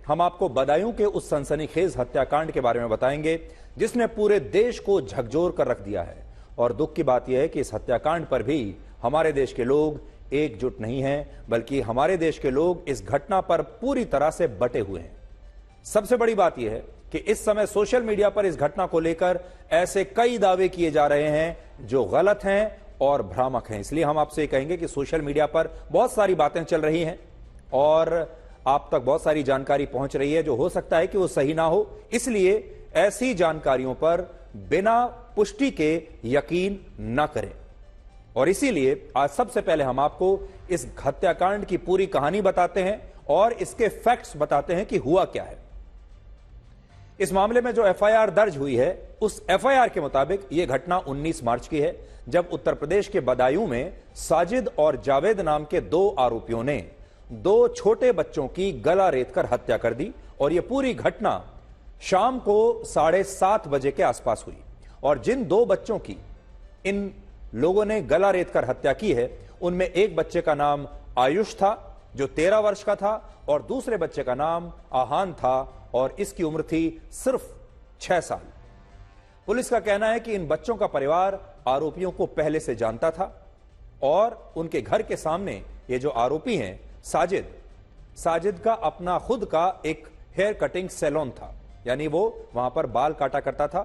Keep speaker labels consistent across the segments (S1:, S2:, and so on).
S1: हम आपको बदायूं के उस सनसनीखेज हत्याकांड के बारे में बताएंगे जिसने पूरे देश को झकझोर कर रख दिया है। और दुख की बात यह है कि इस हत्याकांड पर भी हमारे देश के लोग एकजुट नहीं हैं, बल्कि हमारे देश के लोग इस घटना पर पूरी तरह से बटे हुए हैं। सबसे बड़ी बात यह है कि इस समय सोशल मीडिया पर इस घटना को लेकर ऐसे कई दावे किए जा रहे हैं जो गलत हैं और भ्रामक हैं। इसलिए हम आपसे कहेंगे कि सोशल मीडिया पर बहुत सारी बातें चल रही हैं और आप तक बहुत सारी जानकारी पहुंच रही है जो हो सकता है कि वो सही ना हो। इसलिए ऐसी जानकारियों पर बिना पुष्टि के यकीन न करें। और इसीलिए आज सबसे पहले हम आपको इस हत्याकांड की पूरी कहानी बताते हैं और इसके फैक्ट्स बताते हैं कि हुआ क्या है। इस मामले में जो एफआईआर दर्ज हुई है, उस एफआईआर के मुताबिक यह घटना 19 मार्च की है, जब उत्तर प्रदेश के बदायूं में साजिद और जावेद नाम के दो आरोपियों ने दो छोटे बच्चों की गला रेतकर हत्या कर दी। और यह पूरी घटना शाम को 7:30 बजे के आसपास हुई। और जिन दो बच्चों की इन लोगों ने गला रेतकर हत्या की है, उनमें एक बच्चे का नाम आयुष था जो 13 वर्ष का था और दूसरे बच्चे का नाम आहान था और इसकी उम्र थी सिर्फ 6 साल। पुलिस का कहना है कि इन बच्चों का परिवार आरोपियों को पहले से जानता था और उनके घर के सामने ये जो आरोपी हैं साजिद का अपना खुद का एक हेयर कटिंग सैलून था, यानी वो वहां पर बाल काटा करता था,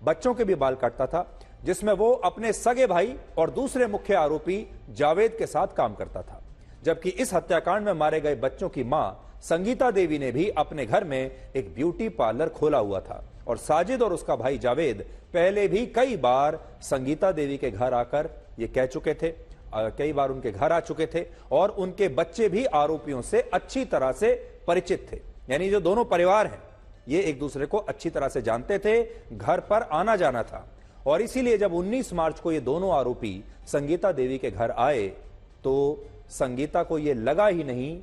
S1: बच्चों के भी बाल काटता था, जिसमें वो अपने सगे भाई और दूसरे मुख्य आरोपी जावेद के साथ काम करता था। जबकि इस हत्याकांड में मारे गए बच्चों की मां संगीता देवी ने भी अपने घर में एक ब्यूटी पार्लर खोला हुआ था और साजिद और उसका भाई जावेद पहले भी कई बार संगीता देवी के घर आकर ये कह चुके थे, कई बार उनके घर आ चुके थे और उनके बच्चे भी आरोपियों से अच्छी तरह से परिचित थे। यानी जो दोनों परिवार हैं ये एक दूसरे को अच्छी तरह से जानते थे, घर पर आना जाना था। और इसीलिए जब 19 मार्च को ये दोनों आरोपी संगीता देवी के घर आए तो संगीता को ये लगा ही नहीं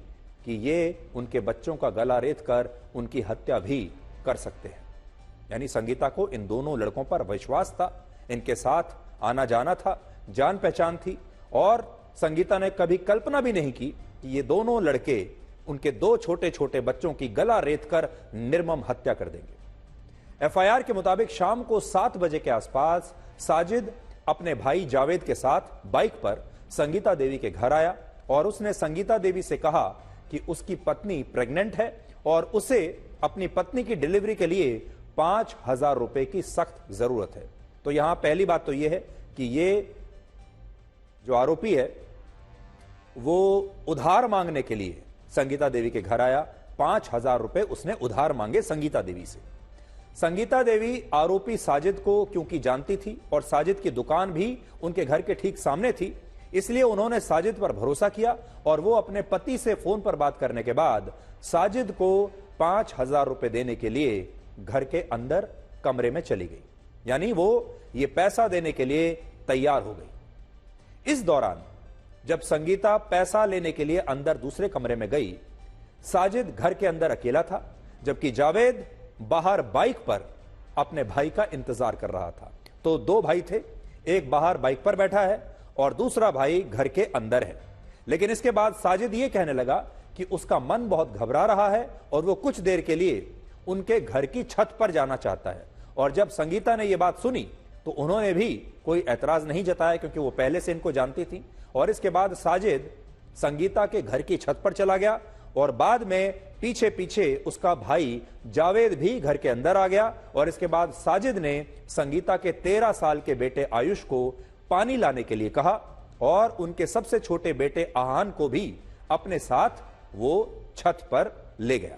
S1: कि ये उनके बच्चों का गला रेत कर उनकी हत्या भी कर सकते हैं। यानी संगीता को इन दोनों लड़कों पर विश्वास था, इनके साथ आना जाना था, जान पहचान थी और संगीता ने कभी कल्पना भी नहीं की कि ये दोनों लड़के उनके दो छोटे छोटे बच्चों की गला रेत कर निर्मम हत्या कर देंगे। एफआईआर के मुताबिक शाम को 7 बजे के आसपास साजिद अपने भाई जावेद के साथ बाइक पर संगीता देवी के घर आया और उसने संगीता देवी से कहा कि उसकी पत्नी प्रेग्नेंट है और उसे अपनी पत्नी की डिलीवरी के लिए 5,000 रुपए की सख्त जरूरत है। तो यहां पहली बात तो यह है कि ये जो आरोपी है वो उधार मांगने के लिए संगीता देवी के घर आया। 5,000 रुपए उसने उधार मांगे संगीता देवी से। संगीता देवी आरोपी साजिद को क्योंकि जानती थी और साजिद की दुकान भी उनके घर के ठीक सामने थी, इसलिए उन्होंने साजिद पर भरोसा किया और वो अपने पति से फोन पर बात करने के बाद साजिद को 5,000 रुपए देने के लिए घर के अंदर कमरे में चली गई। यानी वो ये पैसा देने के लिए तैयार हो गई। इस दौरान जब संगीता पैसा लेने के लिए अंदर दूसरे कमरे में गई, साजिद घर के अंदर अकेला था, जबकि जावेद बाहर बाइक पर अपने भाई का इंतजार कर रहा था। तो दो भाई थे, एक बाहर बाइक पर बैठा है और दूसरा भाई घर के अंदर है। लेकिन इसके बाद साजिद यह कहने लगा कि उसका मन बहुत घबरा रहा है और वो कुछ देर के लिए उनके घर की छत पर जाना चाहता है। और जब संगीता ने यह बात सुनी तो उन्होंने भी कोई ऐतराज नहीं जताया क्योंकि वो पहले से इनको जानती थी। और इसके बाद साजिद संगीता के घर की छत पर चला गया और बाद में पीछे पीछे उसका भाई जावेद भी घर के अंदर आ गया। और इसके बाद साजिद ने संगीता के 13 साल के बेटे आयुष को पानी लाने के लिए कहा और उनके सबसे छोटे बेटे आहान को भी अपने साथ वो छत पर ले गया।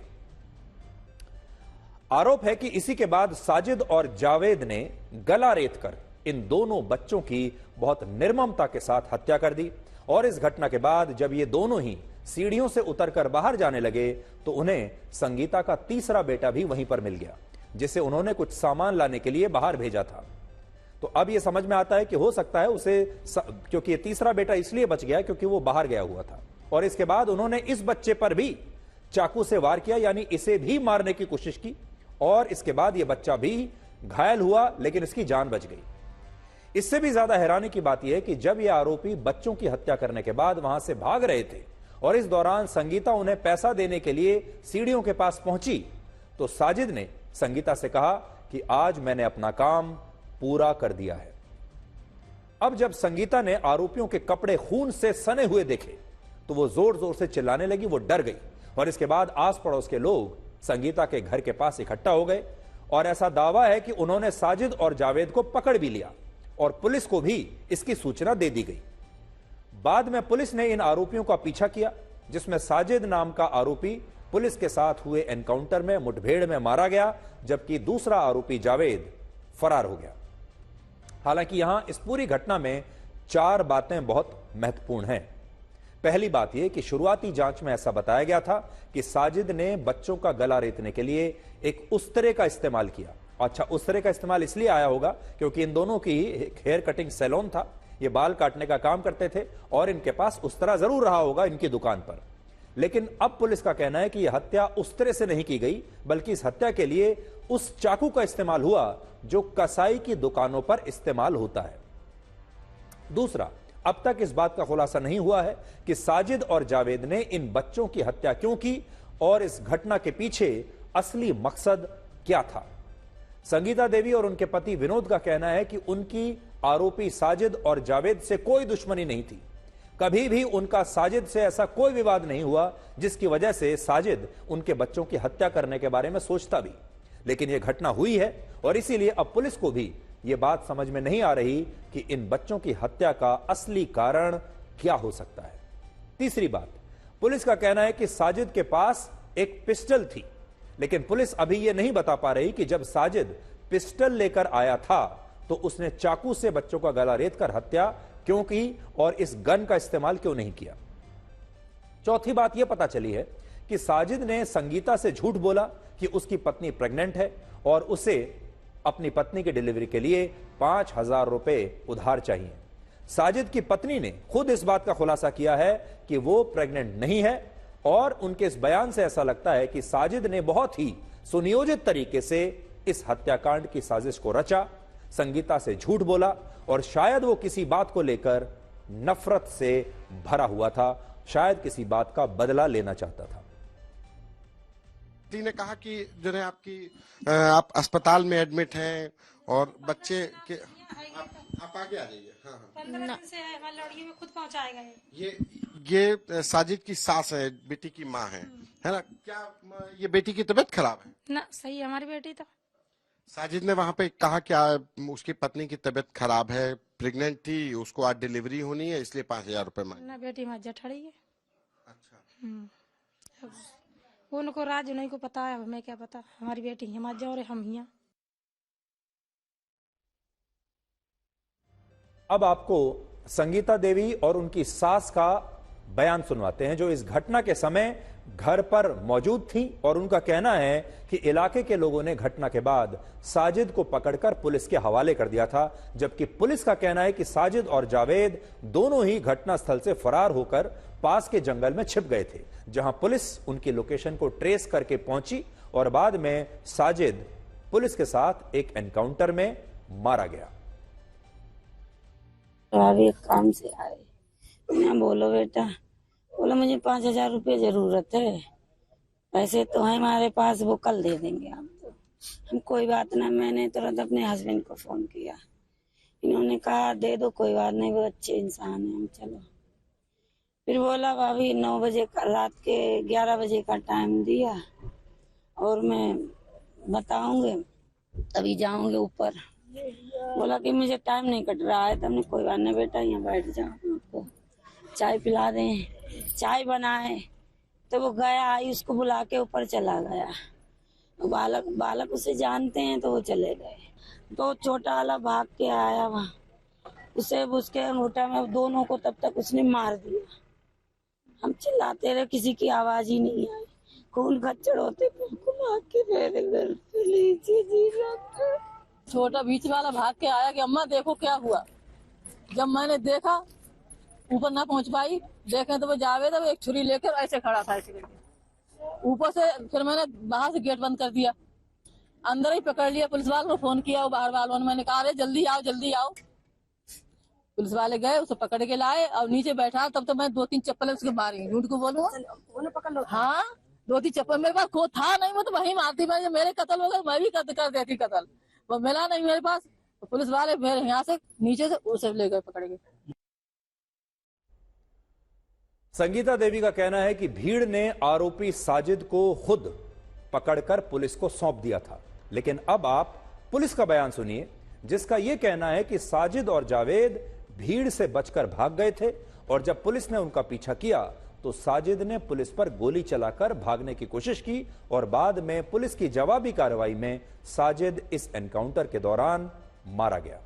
S1: आरोप है कि इसी के बाद साजिद और जावेद ने गला रेतकर इन दोनों बच्चों की बहुत निर्ममता के साथ हत्या कर दी। और इस घटना के बाद जब ये दोनों ही सीढ़ियों से उतरकर बाहर जाने लगे तो उन्हें संगीता का तीसरा बेटा भी वहीं पर मिल गया, जिसे उन्होंने कुछ सामान लाने के लिए बाहर भेजा था। तो अब यह समझ में आता है कि हो सकता है उसे क्योंकि ये तीसरा बेटा इसलिए बच गया क्योंकि वो बाहर गया हुआ था। और इसके बाद उन्होंने इस बच्चे पर भी चाकू से वार किया, यानी इसे भी मारने की कोशिश की और इसके बाद यह बच्चा भी घायल हुआ, लेकिन इसकी जान बच गई। इससे भी ज्यादा हैरानी की बात यह है कि जब ये आरोपी बच्चों की हत्या करने के बाद वहां से भाग रहे थे और इस दौरान संगीता उन्हें पैसा देने के लिए सीढ़ियों के पास पहुंची तो साजिद ने संगीता से कहा कि आज मैंने अपना काम पूरा कर दिया है। अब जब संगीता ने आरोपियों के कपड़े खून से सने हुए देखे तो वो जोर जोर से चिल्लाने लगी। वो डर गई और इसके बाद आस पड़ोस के लोग संगीता के घर के पास इकट्ठा हो गए और ऐसा दावा है कि उन्होंने साजिद और जावेद को पकड़ भी लिया और पुलिस को भी इसकी सूचना दे दी गई। बाद में पुलिस ने इन आरोपियों का पीछा किया, जिसमें साजिद नाम का आरोपी पुलिस के साथ हुए एनकाउंटर में मुठभेड़ में मारा गया, जबकि दूसरा आरोपी जावेद फरार हो गया। हालांकि यहां इस पूरी घटना में 4 बातें बहुत महत्वपूर्ण हैं। पहली बात यह कि शुरुआती जांच में ऐसा बताया गया था कि साजिद ने बच्चों का गला रेतने के लिए एक उस्तरे का इस्तेमाल किया। अच्छा, उस्तरे का इस्तेमाल इसलिए आया होगा क्योंकि इन दोनों की एक हेयर कटिंग सैलून था, ये बाल काटने का काम करते थे और इनके पास उस्तरा जरूर रहा होगा इनकी दुकान पर। लेकिन अब पुलिस का कहना है कि यह हत्या उस्तरे से नहीं की गई, बल्कि इस हत्या के लिए उस चाकू का इस्तेमाल हुआ जो कसाई की दुकानों पर इस्तेमाल होता है। दूसरा, अब तक इस बात का खुलासा नहीं हुआ है कि साजिद और जावेद ने इन बच्चों की हत्या क्यों की और इस घटना के पीछे असली मकसद क्या था। संगीता देवी और उनके पति विनोद का कहना है कि उनकी आरोपी साजिद और जावेद से कोई दुश्मनी नहीं थी। कभी भी उनका साजिद से ऐसा कोई विवाद नहीं हुआ जिसकी वजह से साजिद उनके बच्चों की हत्या करने के बारे में सोचता भी। लेकिन यह घटना हुई है और इसीलिए अब पुलिस को भी यह बात समझ में नहीं आ रही कि इन बच्चों की हत्या का असली कारण क्या हो सकता है। तीसरी बात, पुलिस का कहना है कि साजिद के पास एक पिस्टल थी, लेकिन पुलिस अभी यह नहीं बता पा रही कि जब साजिद पिस्टल लेकर आया था तो उसने चाकू से बच्चों का गला रेतकर हत्या क्यों की और इस गन का इस्तेमाल क्यों नहीं किया। चौथी बात यह पता चली है कि साजिद ने संगीता से झूठ बोला कि उसकी पत्नी प्रेग्नेंट है और उसे अपनी पत्नी की डिलीवरी के लिए 5,000 रुपए उधार चाहिए। साजिद की पत्नी ने खुद इस बात का खुलासा किया है कि वो प्रेग्नेंट नहीं है और उनके इस बयान से ऐसा लगता है कि साजिद ने बहुत ही सुनियोजित तरीके से इस हत्याकांड की साजिश को रचा, संगीता से झूठ बोला और शायद वो किसी बात को लेकर नफरत से भरा हुआ था, शायद किसी बात का बदला लेना चाहता था।
S2: ने कहा कि जो है आप अस्पताल में एडमिट हैं और बच्चे के आप आगे आ जाइए। हाँ हाँ,
S3: 15 दिन से है, हमारी लड़की में खुद पहुंचाए गए।
S2: ये साजिद की सास है, बेटी की माँ है ना? क्या ये बेटी की तबीयत खराब है?
S3: ना, सही है हमारी बेटी तो।
S2: साजिद ने वहाँ पे कहा क्या उसकी पत्नी की तबीयत खराब है, प्रेग्नेंट थी, उसको आज डिलीवरी होनी है, इसलिए 5,000 रुपए मांगे।
S3: ना, बेटी हमारी जठड़ी है।
S2: अच्छा,
S3: उनको राज नहीं को पता है, हमें क्या पता। हमारी बेटी हमारे जो और हम ही हैं।
S1: अब आपको संगीता देवी और उनकी सास का बयान सुनवाते हैं जो इस घटना के समय घर पर मौजूद थी और उनका कहना है कि इलाके के लोगों ने घटना के बाद साजिद को पकड़कर पुलिस के हवाले कर दिया था, जबकि पुलिस का कहना है कि साजिद और जावेद दोनों ही घटनास्थल से फरार होकर पास के जंगल में छिप गए थे, जहां पुलिस उनकी लोकेशन को ट्रेस करके पहुंची और बाद में साजिद पुलिस के साथ एक एनकाउंटर में मारा गया।
S4: अभी काम से आए, मैं बोलो बेटा, बोला मुझे 5,000 रुपये जरूरत है, पैसे तो है हमारे पास, वो कल दे देंगे आप। तो हम कोई बात ना, मैंने तुरंत अपने हस्बैंड को फोन किया, इन्होंने कहा दे दो, कोई बात नहीं, वो अच्छे इंसान है, हम चलो। फिर बोला भाभी 9 बजे का, रात के 11 बजे का टाइम दिया और मैं बताऊंगे तभी जाऊंगे ऊपर। बोला कि मुझे टाइम नहीं कट रहा है। तो हमने कोई बात नहीं बेटा, यहाँ बैठ जाओ, आपको चाय पिला दें। चाय बनाए तो वो गया, आई उसको बुला के ऊपर चला गया। बालक उसे जानते हैं तो वो चले गए। तो छोटा वाला भाग के आया वहाँ, उसे उसके अंगूठा में दोनों को तब तक उसने मार दिया। हम चिल्लाते रहे, किसी की आवाज ही नहीं आई। खून खच्चड़ होते बिल्कुल आके मेरे घर पे लीजिए जी रखा।
S5: छोटा बीच वाला भाग के आया कि अम्मा देखो क्या हुआ। जब मैंने देखा, ऊपर ना पहुंच पाई, देखे तो वो जावेद एक छुरी लेकर ऐसे खड़ा था, ऐसे करके ऊपर से। फिर मैंने बाहर से गेट बंद कर दिया, अंदर ही पकड़ लिया। पुलिस वालों को फोन किया, वो बाहर वालों ने, मैंने कहा अरे जल्दी आओ जल्दी आओ। पुलिस वाले गए, उसे पकड़ के लाए और नीचे बैठा। तब तो मैं 2-3 चप्पल उसके मारी, झूठ को बोलूंगा। हाँ, 2-3 चप्पल मेरे पास खो था नहीं, मैं तो वही मारती। मैं मेरे कत्ल हो गए, मैं भी कर देती कत्ल। वो मिला नहीं मेरे पास, तो पुलिस वाले मेरे यहाँ से नीचे से उसे ले गए पकड़ के।
S1: संगीता देवी का कहना है कि भीड़ ने आरोपी साजिद को खुद पकड़कर पुलिस को सौंप दिया था। लेकिन अब आप पुलिस का बयान सुनिए, जिसका यह कहना है कि साजिद और जावेद भीड़ से बचकर भाग गए थे और जब पुलिस ने उनका पीछा किया तो साजिद ने पुलिस पर गोली चलाकर भागने की कोशिश की और बाद में पुलिस की जवाबी कार्रवाई में साजिद इस एनकाउंटर के दौरान मारा गया।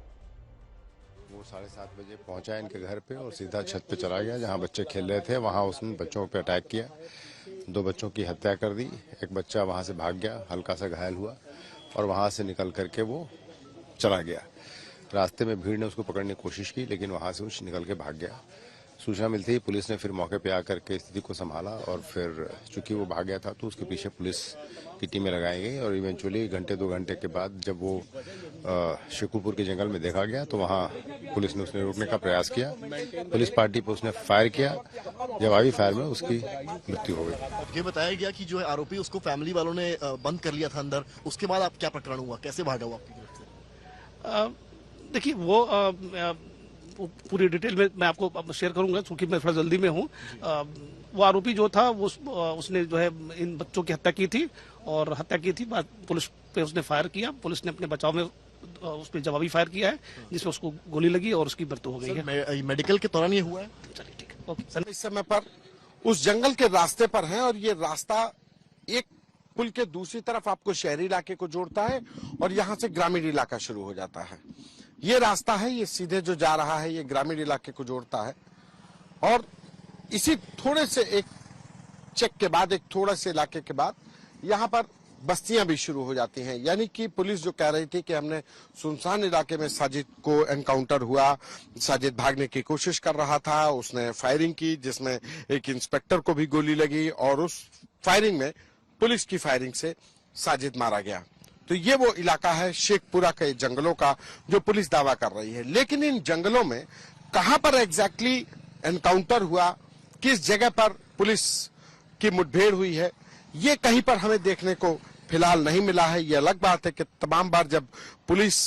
S2: वो 7:30 बजे पहुंचा इनके घर पे और सीधा छत पे चला गया जहां बच्चे खेल रहे थे। वहां उसने बच्चों पे अटैक किया, 2 बच्चों की हत्या कर दी। एक बच्चा वहां से भाग गया, हल्का सा घायल हुआ और वहां से निकल करके वो चला गया। रास्ते में भीड़ ने उसको पकड़ने की कोशिश की लेकिन वहां से वो निकल के भाग गया। सूचना मिलती ही पुलिस ने फिर मौके पे आकर के स्थिति को संभाला और फिर चूंकि वो भाग गया था तो उसके पीछे पुलिस की टीमें लगाई गई और इवेंचुअली 1-2 घंटे के बाद जब वो शेखुपुर के जंगल में देखा गया तो वहां पुलिस ने उसने रोकने का प्रयास किया। पुलिस पार्टी पर उसने फायर किया, जवाबी फायर में उसकी मृत्यु हो गई।
S6: ये बताया गया कि जो है आरोपी उसको फैमिली वालों ने बंद कर लिया था अंदर। उसके बाद आप क्या प्रकरण हुआ, कैसे भागा वो आपकी गिरफ्त से?
S7: देखिए वो पूरी डिटेल में मैं आपको शेयर करूंगा क्योंकि मैं थोड़ा जल्दी में हूँ। वो आरोपी जो था वो उसने जो है इन बच्चों की हत्या की थी और हत्या की थी बाद पुलिस पे उसने फायर किया। पुलिस ने अपने बचाव में उस पर जवाबी फायर किया है जिसमें उसको गोली लगी और उसकी मृत्यु हो गई है।
S6: मेडिकल के दौरान ये हुआ है।
S7: चलिए ठीक है, ओके।
S2: इस समय पर उस जंगल के रास्ते पर हैं और ये रास्ता एक पुल के दूसरी तरफ आपको शहरी इलाके को जोड़ता है और यहाँ से ग्रामीण इलाका शुरू हो जाता है। ये रास्ता है, ये सीधे जो जा रहा है ये ग्रामीण इलाके को जोड़ता है और इसी थोड़े से एक चेक के बाद, एक थोड़े से इलाके के बाद यहाँ पर बस्तियां भी शुरू हो जाती हैं। यानी कि पुलिस जो कह रही थी कि हमने सुनसान इलाके में साजिद को एनकाउंटर हुआ, साजिद भागने की कोशिश कर रहा था, उसने फायरिंग की जिसमें एक इंस्पेक्टर को भी गोली लगी और उस फायरिंग में पुलिस की फायरिंग से साजिद मारा गया। तो ये वो इलाका है शेखपुरा के जंगलों का जो पुलिस दावा कर रही है। लेकिन इन जंगलों में कहां पर एग्जैक्टली एनकाउंटर हुआ, किस जगह पर पुलिस की मुठभेड़ हुई है, ये कहीं पर हमें देखने को फिलहाल नहीं मिला है। ये अलग बात है कि तमाम बार जब पुलिस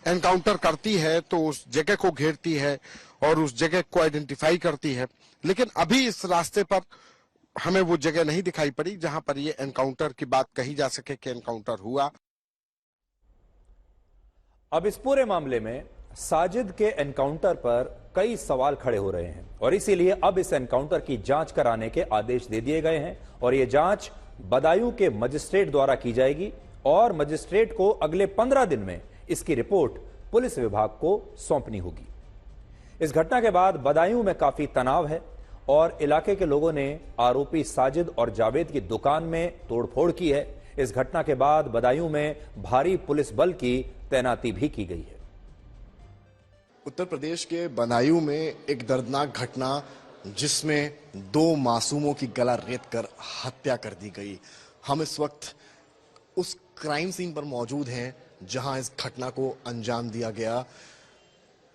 S2: एनकाउंटर करती है तो उस जगह को घेरती है और उस जगह को आइडेंटिफाई करती है, लेकिन अभी इस रास्ते पर हमें वो जगह नहीं दिखाई पड़ी जहां पर ये एनकाउंटर की बात कही जा सके कि एनकाउंटर हुआ।
S1: अब इस पूरे मामले में साजिद के एनकाउंटर पर कई सवाल खड़े हो रहे हैं और इसीलिए अब इस एनकाउंटर की जांच कराने के आदेश दे दिए गए हैं और यह जांच बदायूं के मजिस्ट्रेट द्वारा की जाएगी और मजिस्ट्रेट को अगले 15 दिन में इसकी रिपोर्ट पुलिस विभाग को सौंपनी होगी। इस घटना के बाद बदायूं में काफी तनाव है और इलाके के लोगों ने आरोपी साजिद और जावेद की दुकान में तोड़फोड़ की है। इस घटना के बाद बदायूं में भारी पुलिस बल की तैनाती भी की गई है।
S6: उत्तर प्रदेश के बदायूं में एक दर्दनाक घटना जिसमें 2 मासूमों की गला रेत कर हत्या कर दी गई। हम इस वक्त उस क्राइम सीन पर मौजूद हैं जहां इस घटना को अंजाम दिया गया।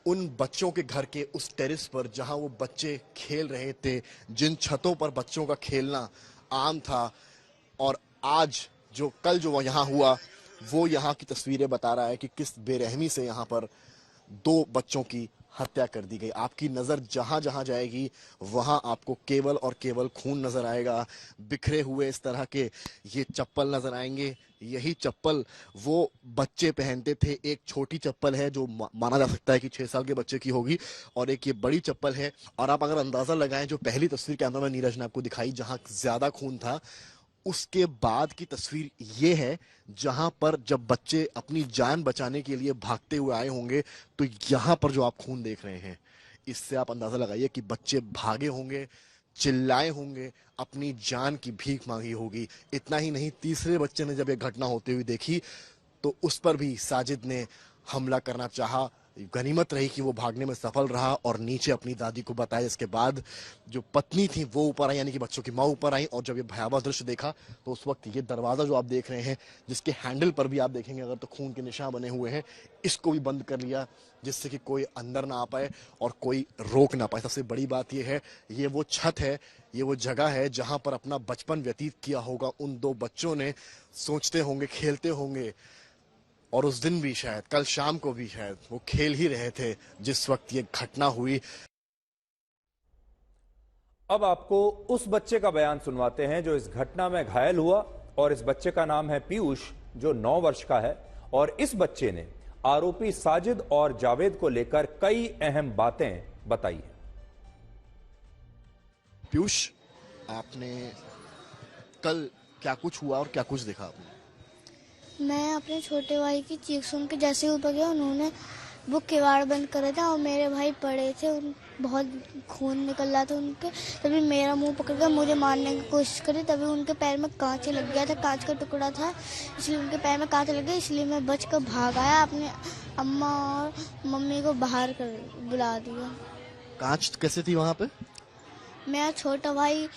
S6: उन बच्चों के घर के उस टेरिस पर जहां वो बच्चे खेल रहे थे, जिन छतों पर बच्चों का खेलना आम था, और आज जो कल जो यहाँ हुआ वो यहाँ की तस्वीरें बता रहा है कि किस बेरहमी से यहाँ पर 2 बच्चों की हत्या कर दी गई। आपकी नजर जहां जहां जाएगी वहां आपको केवल और केवल खून नजर आएगा। बिखरे हुए इस तरह के ये चप्पल नजर आएंगे। यही चप्पल वो बच्चे पहनते थे। एक छोटी चप्पल है जो माना जा सकता है कि 6 साल के बच्चे की होगी और एक ये बड़ी चप्पल है। और आप अगर अंदाजा लगाएं, जो पहली तस्वीर कैमरा में नीरज ने आपको दिखाई जहां ज्यादा खून था, उसके बाद की तस्वीर ये है जहां पर जब बच्चे अपनी जान बचाने के लिए भागते हुए आए होंगे, तो यहां पर जो आप खून देख रहे हैं, इससे आप अंदाजा लगाइए कि बच्चे भागे होंगे, चिल्लाए होंगे, अपनी जान की भीख मांगी होगी। इतना ही नहीं, तीसरे बच्चे ने जब ये घटना होते हुए देखी तो उस पर भी साजिद ने हमला करना चाहा। गनीमत रही कि वो भागने में सफल रहा और नीचे अपनी दादी को बताया। इसके बाद जो पत्नी थी वो ऊपर आई, यानी कि बच्चों की माँ ऊपर आई, और जब ये भयावह दृश्य देखा तो उस वक्त ये दरवाजा जो आप देख रहे हैं, जिसके हैंडल पर भी आप देखेंगे अगर तो खून के निशान बने हुए हैं, इसको भी बंद कर लिया जिससे कि कोई अंदर ना आ पाए और कोई रोक ना पाए। सबसे बड़ी बात ये है, ये वो छत है, ये वो जगह है जहां पर अपना बचपन व्यतीत किया होगा उन दो बच्चों ने। सोचते होंगे, खेलते होंगे, और उस दिन भी शायद, कल शाम को भी शायद वो खेल ही रहे थे जिस वक्त ये घटना हुई।
S1: अब आपको उस बच्चे का बयान सुनवाते हैं जो इस घटना में घायल हुआ, और इस बच्चे का नाम है पीयूष, जो 9 वर्ष का है। और इस बच्चे ने आरोपी साजिद और जावेद को लेकर कई अहम बातें बताई हैं।
S6: पीयूष, आपने कल क्या कुछ हुआ और क्या कुछ देखा आपने?
S8: मैं अपने छोटे भाई की चीख सुन के जैसे ही ऊपर गया, उन्होंने वो किवाड़ बंद करे था और मेरे भाई पड़े थे, उन बहुत खून निकल रहा था उनके। तभी मेरा मुंह पकड़ कर मुझे मारने की कोशिश करी, तभी उनके पैर में कांच लग गया था, कांच का टुकड़ा था, इसलिए उनके पैर में कांच लग गया। इसलिए मैं बच कर भाग आया, अपने अम्मा और मम्मी को बाहर कर बुला दिया।
S6: कांच कैसे थी वहां पे?
S8: मेरा छोटा भाई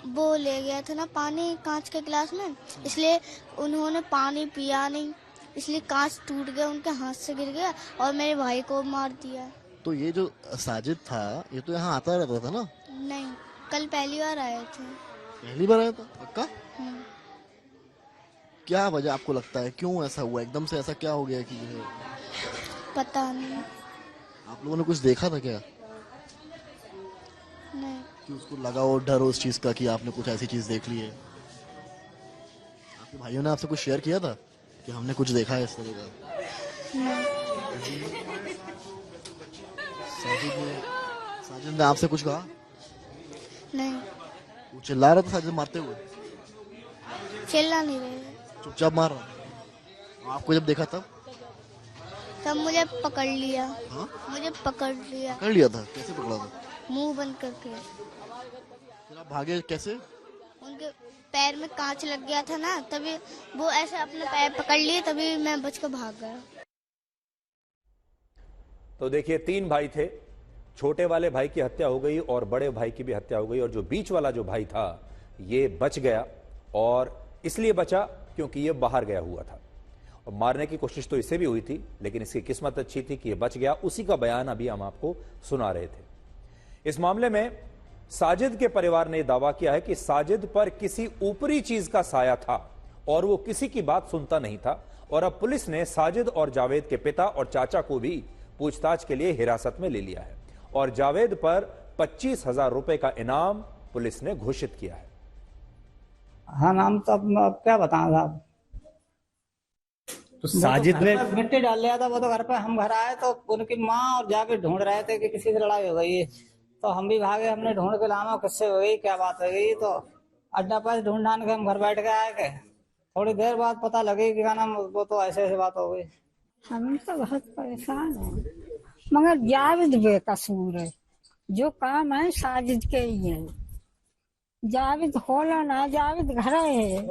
S8: वो ले गया था ना पानी कांच के गिलास में, इसलिए उन्होंने पानी पिया नहीं, इसलिए कांच टूट गया, उनके हाथ से गिर गया और मेरे भाई को मार दिया।
S6: तो ये जो साजिद था ये तो यहाँ आता रहता था ना?
S8: नहीं, कल पहली बार आए थे।
S6: पहली बार आया था? पक्का? क्या वजह आपको लगता है, क्यों ऐसा हुआ, एकदम से ऐसा क्या हो गया कि
S8: पता नहीं।
S6: आप लोगों ने कुछ देखा था क्या?
S8: नहीं।
S6: कि उसको लगा वो डर उस चीज का कि आपने कुछ ऐसी चीज देख ली है? आपके भाइयों ने आपसे कुछ शेयर किया था कि हमने कुछ देखा है इस तरह का? साजिद ने आपसे कुछ कहा?
S8: नहीं।
S6: वो चिल्ला रहा था साजिद मारते हुए?
S8: चिल्ला नहीं रहे,
S6: चुपचाप मार रहा। आपको जब देखा तब
S8: मुझे पकड़ लिया।
S6: हाँ?
S8: मुझे पकड़ लिया।
S6: पकड़ लिया था? कैसे पकड़ा था?
S8: मुंह बंद करके।
S6: फिर आप भागे कैसे?
S8: उनके पैर में कांच लग गया था ना, तभी वो ऐसे अपने पैर पकड़ लिए, तभी मैं बचकर भाग गया।
S1: तो देखिए, 3 भाई थे, छोटे वाले भाई की हत्या हो गई और बड़े भाई की भी हत्या हो गई, और जो बीच वाला जो भाई था ये बच गया, और इसलिए बचा क्योंकि ये बाहर गया हुआ था। और मारने की कोशिश तो इसे भी हुई थी, लेकिन इसकी किस्मत अच्छी थी कि ये बच गया। उसी का बयान अभी हम आपको सुना रहे थे। इस मामले में साजिद के परिवार ने दावा किया है कि साजिद पर किसी ऊपरी चीज का साया था और वो किसी की बात सुनता नहीं था, और अब पुलिस ने साजिद और जावेद के पिता और चाचा को भी पूछताछ के लिए हिरासत में ले लिया है, और जावेद पर 25,000 रुपए का इनाम पुलिस ने घोषित किया है।
S9: हाँ, नाम तो अब क्या बताएं साहब।
S10: तो साजिद ने
S9: मिट्टी डाल लिया था वो तो घर पे। हम घर आए तो उनकी माँ और जाके ढूंढ रहे थे कि किसी से लड़ाई हो गई है, तो हम भी भागे, हमने ढूंढ के लाना किससे हो गई, क्या बात हो गई। तो अड्डा पास ढूंढ ढांड के हम घर बैठ के आए के थोड़ी देर बाद पता लगे कि क्या नाम वो तो ऐसे ऐसे बात हो गई।
S11: हम तो बहुत परेशान हैं, मगर जावेद बेकसूर है, जो काम है साजिद के ही है। जावेद होला ना, जावेद घर है,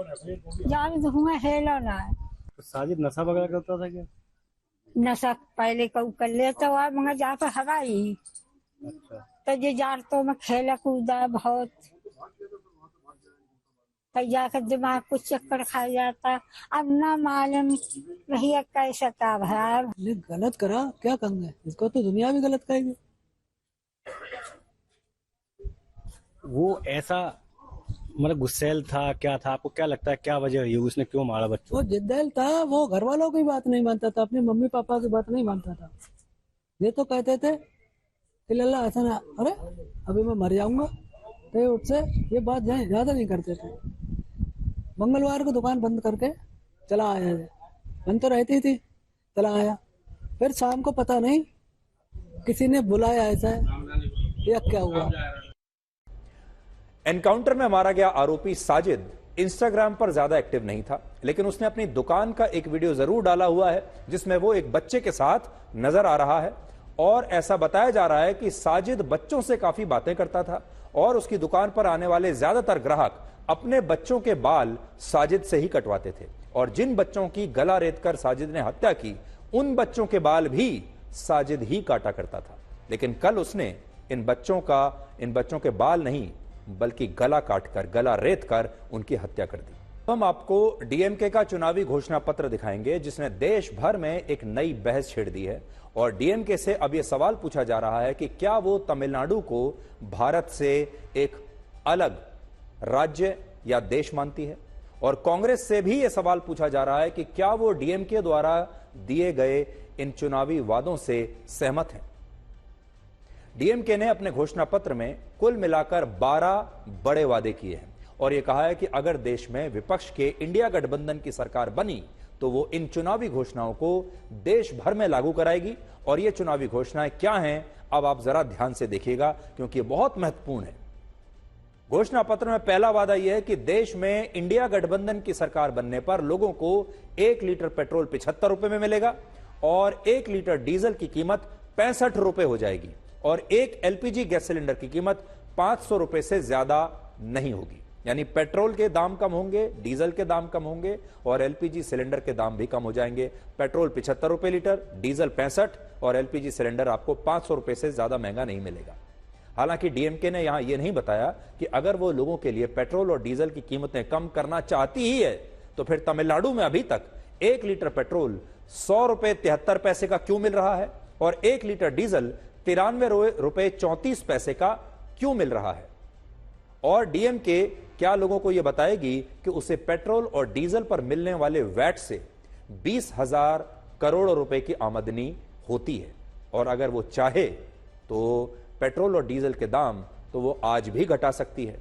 S11: जावेद हुआ हेलो ना।
S10: तो साजिद नशा वगैरह करता था क्या?
S11: नशा पहले कऊ कर लेता हुआ, मगर जहाँ पे हवाई तो ये जारतों में खेला कूदा बहुत, तो जाकर दिमाग को चक्कर खा जाता। अब ना मालूम भैया कैसा था भाई।
S12: गलत करा, क्या करेंगे, इसको तो दुनिया भी गलत कहेगी।
S10: वो ऐसा मतलब गुस्सैल था, क्या था, आपको क्या लगता है क्या वजह रही, उसने क्यों मारा बच्चों?
S12: वो जिद्दैल था, वो घर वालों की बात नहीं मानता था, अपने मम्मी पापा की बात नहीं मानता था। ये तो कहते थे कि लल्ला ऐसा ना, अरे अभी मैं मर जाऊंगा, तो उससे ये बात ज्यादा नहीं करते थे। मंगलवार को दुकान बंद करके चला आया, बंद तो रहती थी, चला आया। फिर शाम को पता नहीं किसी ने बुलाया ऐसा या क्या हुआ।
S1: एनकाउंटर में मारा गया आरोपी साजिद इंस्टाग्राम पर ज्यादा एक्टिव नहीं था, लेकिन उसने अपनी दुकान का एक वीडियो जरूर डाला हुआ है जिसमें वो एक बच्चे के साथ नजर आ रहा है, और ऐसा बताया जा रहा है कि साजिद बच्चों से काफी बातें करता था और उसकी दुकान पर आने वाले ज्यादातर ग्राहक अपने बच्चों के बाल साजिद से ही कटवाते थे, और जिन बच्चों की गला रेतकर साजिद ने हत्या की उन बच्चों के बाल भी साजिद ही काटा करता था, लेकिन कल उसने इन बच्चों के बाल नहीं बल्कि गला काटकर, गला रेत कर उनकी हत्या कर दी। हम आपको डीएमके का चुनावी घोषणा पत्र दिखाएंगे जिसने देश भर में एक नई बहस छेड़ दी है। और डीएमके से अब यह सवाल पूछा जा रहा है कि क्या वो तमिलनाडु को भारत से एक अलग राज्य या देश मानती है। और कांग्रेस से भी यह सवाल पूछा जा रहा है कि क्या वो डीएमके द्वारा दिए गए इन चुनावी वादों से सहमत है। डीएमके ने अपने घोषणा पत्र में कुल मिलाकर 12 बड़े वादे किए हैं और यह कहा है कि अगर देश में विपक्ष के इंडिया गठबंधन की सरकार बनी तो वो इन चुनावी घोषणाओं को देश भर में लागू कराएगी। और ये चुनावी घोषणाएं क्या हैं, अब आप जरा ध्यान से देखिएगा क्योंकि ये बहुत महत्वपूर्ण है। घोषणा पत्र में पहला वादा यह है कि देश में इंडिया गठबंधन की सरकार बनने पर लोगों को 1 लीटर पेट्रोल 75 रुपए में मिलेगा और 1 लीटर डीजल की कीमत 65 रुपए हो जाएगी और एक एलपीजी गैस सिलेंडर की कीमत 500 रुपए से ज्यादा नहीं होगी। यानी पेट्रोल के दाम कम होंगे, डीजल के दाम कम होंगे और एलपीजी सिलेंडर के दाम भी कम हो जाएंगे। पेट्रोल 75 रुपए लीटर, डीजल 65 और एलपीजी सिलेंडर आपको 500 रुपए से ज्यादा महंगा नहीं मिलेगा। हालांकि डीएमके ने यहां यह नहीं बताया कि अगर वो लोगों के लिए पेट्रोल और डीजल की कीमतें कम करना चाहती ही है तो फिर तमिलनाडु में अभी तक 1 लीटर पेट्रोल 100 रुपए 73 पैसे का क्यों मिल रहा है और 1 लीटर डीजल 93 रुपए 34 पैसे का क्यों मिल रहा है। और डीएमके क्या लोगों को यह बताएगी कि उसे पेट्रोल और डीजल पर मिलने वाले वैट से 20,000 करोड़ रुपए की आमदनी होती है और अगर वो चाहे तो पेट्रोल और डीजल के दाम तो वो आज भी घटा सकती है।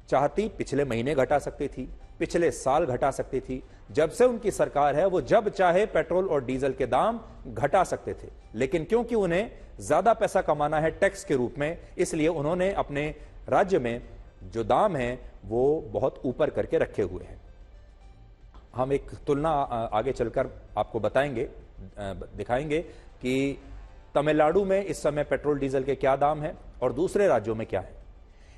S1: चाहती पिछले महीने घटा सकती थी, पिछले साल घटा सकती थी। जब से उनकी सरकार है वो जब चाहे पेट्रोल और डीजल के दाम घटा सकते थे, लेकिन क्योंकि उन्हें ज्यादा पैसा कमाना है टैक्स के रूप में, इसलिए उन्होंने अपने राज्य में जो दाम है वो बहुत ऊपर करके रखे हुए हैं। हम एक तुलना आगे चलकर आपको बताएंगे, दिखाएंगे कि तमिलनाडु में इस समय पेट्रोल डीजल के क्या दाम हैं और दूसरे राज्यों में क्या है।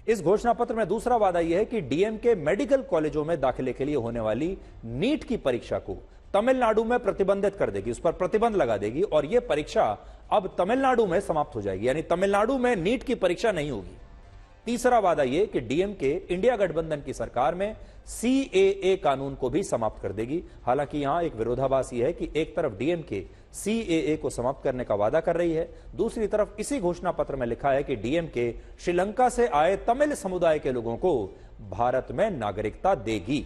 S1: इस घोषणा पत्र में दूसरा वादा यह है कि डीएमके मेडिकल कॉलेजों में दाखिले के लिए होने वाली नीट की परीक्षा को तमिलनाडु में प्रतिबंधित कर देगी, उस पर प्रतिबंध लगा देगी और यह परीक्षा अब तमिलनाडु में समाप्त हो जाएगी, यानी तमिलनाडु में नीट की परीक्षा नहीं होगी। तीसरा वादा यह कि डीएमके इंडिया गठबंधन की सरकार में सीएए कानून को भी समाप्त कर देगी। हालांकि यहां एक विरोधाभास यह है कि एक तरफ डीएमके सीएए को समाप्त करने का वादा कर रही है, दूसरी तरफ इसी घोषणा पत्र में लिखा है कि डीएमके श्रीलंका से आए तमिल समुदाय के लोगों को भारत में नागरिकता देगी।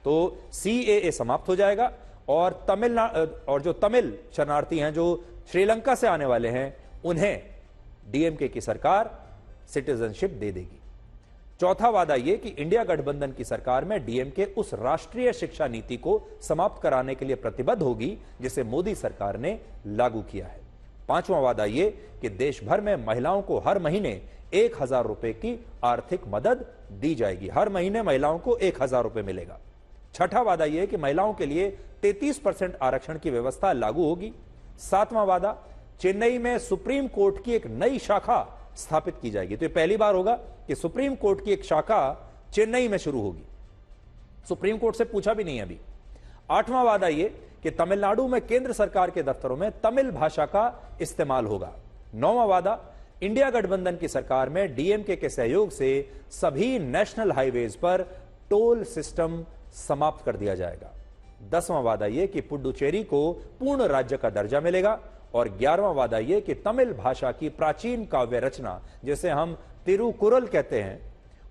S1: तो सीएए समाप्त हो जाएगा और जो तमिल शरणार्थी हैं जो श्रीलंका से आने वाले हैं उन्हें डीएमके की सरकार सिटीजनशिप दे देगी। चौथा वादा यह कि इंडिया गठबंधन की सरकार में डीएमके उस राष्ट्रीय शिक्षा नीति को समाप्त कराने के लिए प्रतिबद्ध होगी जिसे मोदी सरकार ने लागू किया है। पांचवा वादा यह कि देश भर में महिलाओं को हर महीने 1,000 रुपए की आर्थिक मदद दी जाएगी, हर महीने महिलाओं को 1,000 रुपए मिलेगा। छठा वादा यह कि महिलाओं के लिए 33% आरक्षण की व्यवस्था लागू होगी। सातवां वादा, चेन्नई में सुप्रीम कोर्ट की एक नई शाखा स्थापित की जाएगी। तो यह पहली बार होगा कि सुप्रीम कोर्ट की एक शाखा चेन्नई में शुरू होगी, सुप्रीम कोर्ट से पूछा भी नहीं अभी। आठवां वादा यह कि तमिलनाडु में केंद्र सरकार के दफ्तरों में तमिल भाषा का इस्तेमाल होगा। नौवां वादा, इंडिया गठबंधन की सरकार में डीएमके के सहयोग से सभी नेशनल हाईवेज पर टोल सिस्टम समाप्त कर दिया जाएगा। 10वां वादा यह कि पुडुचेरी को पूर्ण राज्य का दर्जा मिलेगा और 11वां वादा यह कि तमिल भाषा की प्राचीन काव्य रचना जिसे हम तिरुकुरल कहते हैं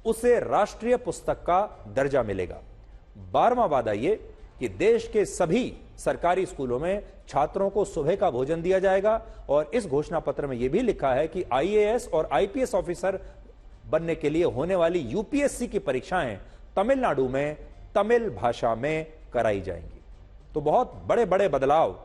S1: उसे राष्ट्रीय पुस्तक का दर्जा मिलेगा। 12वां वादा यह कि देश के सभी सरकारी स्कूलों में छात्रों को सुबह का भोजन दिया जाएगा और इस घोषणा पत्र में यह भी लिखा है कि आईएएस और आईपीएस ऑफिसर बनने के लिए होने वाली यूपीएससी की परीक्षाएं तमिलनाडु में तमिल भाषा में कराई जाएंगी। तो बहुत बड़े बड़े बदलाव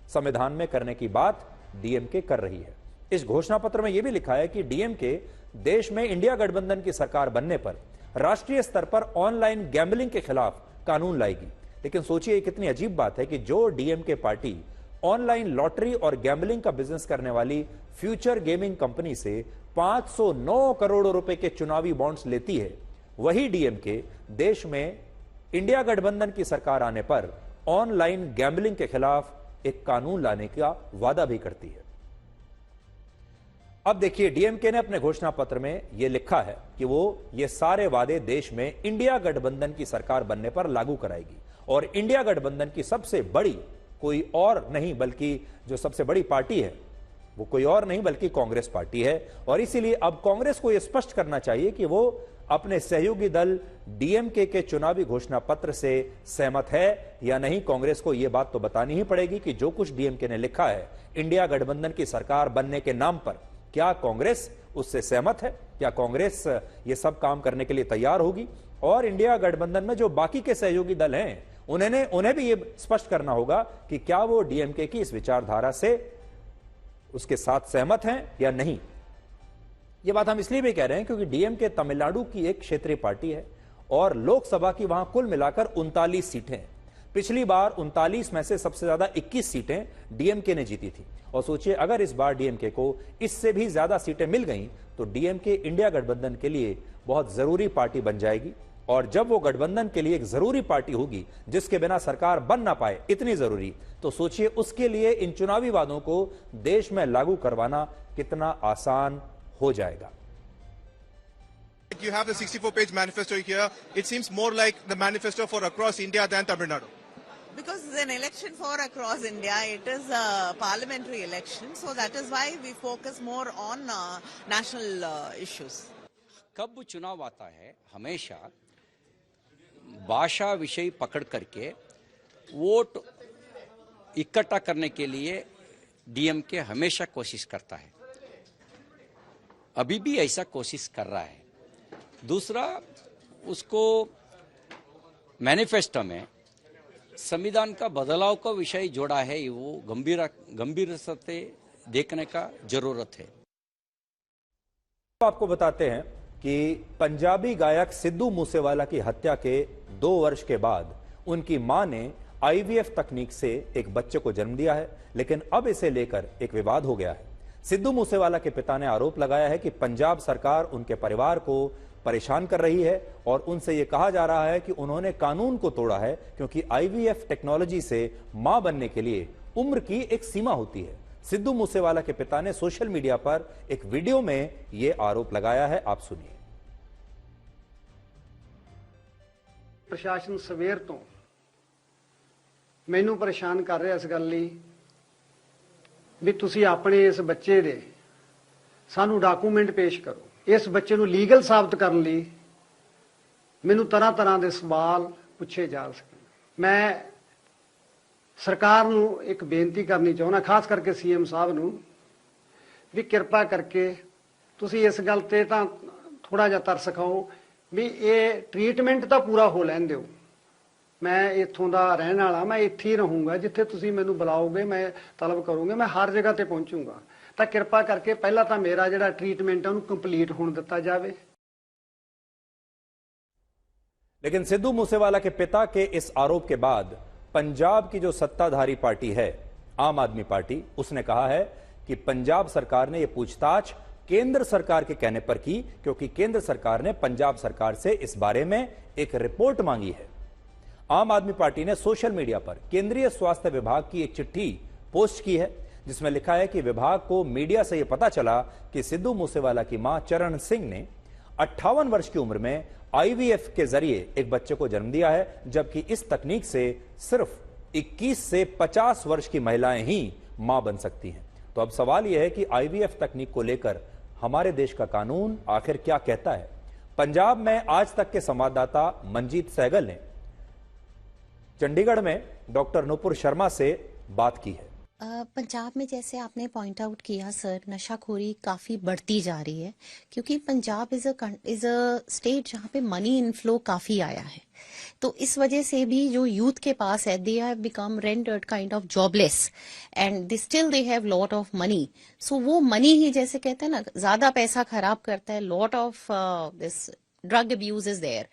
S1: संविधान में करने की बात डीएमके कर रही है। इस घोषणा पत्र में यह भी लिखा है कि डीएमके देश में इंडिया गठबंधन की सरकार बनने पर राष्ट्रीय स्तर पर ऑनलाइन गैम्बलिंग के खिलाफ कानून लाएगी। लेकिन सोचिए कितनी अजीब बात है कि जो डीएमके पार्टी ऑनलाइन लॉटरी और गैम्बलिंग का बिजनेस करने वाली फ्यूचर गेमिंग कंपनी से 509 करोड़ रुपए के चुनावी बॉन्ड्स लेती है, वही डीएमके देश में इंडिया गठबंधन की सरकार आने पर ऑनलाइन गैम्बलिंग के खिलाफ एक कानून लाने का वादा भी करती है। अब देखिए, डीएमके ने अपने घोषणा पत्र में यह लिखा है कि वो ये सारे वादे देश में इंडिया गठबंधन की सरकार बनने पर लागू कराएगी। और इंडिया गठबंधन की सबसे बड़ी कोई और नहीं बल्कि जो सबसे बड़ी पार्टी है वो कोई और नहीं बल्कि कांग्रेस पार्टी है। और इसीलिए अब कांग्रेस को यह स्पष्ट करना चाहिए कि वो अपने सहयोगी दल डीएमके के चुनावी घोषणा पत्र से सहमत है या नहीं। कांग्रेस को यह बात तो बतानी ही पड़ेगी कि जो कुछ डीएमके ने लिखा है इंडिया गठबंधन की सरकार बनने के नाम पर, क्या कांग्रेस उससे सहमत है? क्या कांग्रेस ये सब काम करने के लिए तैयार होगी? और इंडिया गठबंधन में जो बाकी के सहयोगी दल हैं उन्हें भी ये स्पष्ट करना होगा कि क्या वो डीएमके की इस विचारधारा से उसके साथ सहमत हैं या नहीं। ये बात हम इसलिए भी कह रहे हैं क्योंकि डीएमके तमिलनाडु की एक क्षेत्रीय पार्टी है और लोकसभा की वहां कुल मिलाकर 39 सीटें हैं। पिछली बार 39 में से सबसे ज्यादा 21 सीटें डीएमके ने जीती थी। और सोचिए, अगर इस बार डीएमके को इससे भी ज्यादा सीटें मिल गईं तो डीएमके इंडिया गठबंधन के लिए बहुत जरूरी पार्टी बन जाएगी। और जब वो गठबंधन के लिए एक जरूरी पार्टी होगी जिसके बिना सरकार बन ना पाए, इतनी जरूरी, तो सोचिए उसके लिए इन चुनावी वादों को देश में लागू करवाना कितना आसान हो जाएगा।
S13: You have the 64-page manifesto here. It seems more like the manifesto for across India than Tamil Nadu.
S14: Because it's an election for across India, it is a parliamentary election, so that is why we focus more on national issues.
S15: कब चुनाव आता है, हमेशा भाषा विषय पकड़ करके vote इकट्ठा करने के लिए डीएमके हमेशा कोशिश करता है, अभी भी ऐसा कोशिश कर रहा है। दूसरा, उसको मैनिफेस्टो में संविधान का बदलाव का विषय जोड़ा है, वो गंभीर से देखने का जरूरत है।
S1: आपको बताते हैं कि पंजाबी गायक सिद्धू मूसेवाला की हत्या के 2 वर्ष के बाद उनकी मां ने आईवीएफ तकनीक से एक बच्चे को जन्म दिया है, लेकिन अब इसे लेकर एक विवाद हो गया है। सिद्धू मूसेवाला के पिता ने आरोप लगाया है कि पंजाब सरकार उनके परिवार को परेशान कर रही है और उनसे यह कहा जा रहा है कि उन्होंने कानून को तोड़ा है क्योंकि आईवीएफ टेक्नोलॉजी से मां बनने के लिए उम्र की एक सीमा होती है। सिद्धू मूसेवाला के पिता ने सोशल मीडिया पर एक वीडियो में यह आरोप लगाया है, आप सुनिए।
S16: प्रशासन सवेर तो मैनू परेशान कर रहा इस गल लई भी तुसी अपने इस बच्चे दे सानू डॉकूमेंट पेश करो। इस बच्चे नू लीगल साबित करने लई मैनू तरह तरह के सवाल पूछे जा सके। मैं सरकार नू एक बेनती करनी चाहना, खास करके सीएम साहब नू भी कृपा करके तुसी इस गल ते तां थोड़ा जिहा तरस खाओ भी ये ट्रीटमेंट तो पूरा हो लैन दिओ। मैं इत्थों का रहने वाला, मैं इत्थे ही रहूँगा, जिथे तुसी मैनू बुलाओगे मैं तलब करूँगा, मैं हर जगह ते पहुँचूँगा। तो कृपा करके पहला तो मेरा जिहड़ा ट्रीटमेंट है उन्हें कंप्लीट होने दिता जाए।
S1: लेकिन सिद्धू मूसेवाला के पिता के इस आरोप के बाद पंजाब की जो सत्ताधारी पार्टी है, आम आदमी पार्टी, उसने कहा है कि पंजाब सरकार ने यह पूछताछ केंद्र सरकार के कहने पर की क्योंकि केंद्र सरकार ने पंजाब सरकार से इस बारे में एक रिपोर्ट मांगी है। आम आदमी पार्टी ने सोशल मीडिया पर केंद्रीय स्वास्थ्य विभाग की एक चिट्ठी पोस्ट की है जिसमें लिखा है कि विभाग को मीडिया से यह पता चला कि सिद्धू मूसेवाला की मां चरण सिंह ने 58 वर्ष की उम्र में आईवीएफ के जरिए एक बच्चे को जन्म दिया है, जबकि इस तकनीक से सिर्फ 21 से 50 वर्ष की महिलाएं ही मां बन सकती हैं। तो अब सवाल यह है कि आईवीएफ तकनीक को लेकर हमारे देश का कानून आखिर क्या कहता है। पंजाब में आज तक के संवाददाता मंजीत सहगल ने चंडीगढ़ में डॉक्टर नुपुर शर्मा से बात की है।
S17: पंजाब में जैसे आपने पॉइंट आउट किया सर, नशाखोरी काफ़ी बढ़ती जा रही है क्योंकि पंजाब इज़ अ स्टेट जहाँ पे मनी इनफ्लो काफ़ी आया है। तो इस वजह से भी जो यूथ के पास है, they have become rendered kind of jobless and they have lot of money. So वो मनी ही जैसे कहते हैं ना, ज़्यादा पैसा खराब करता है। Lot of this drug abuse is there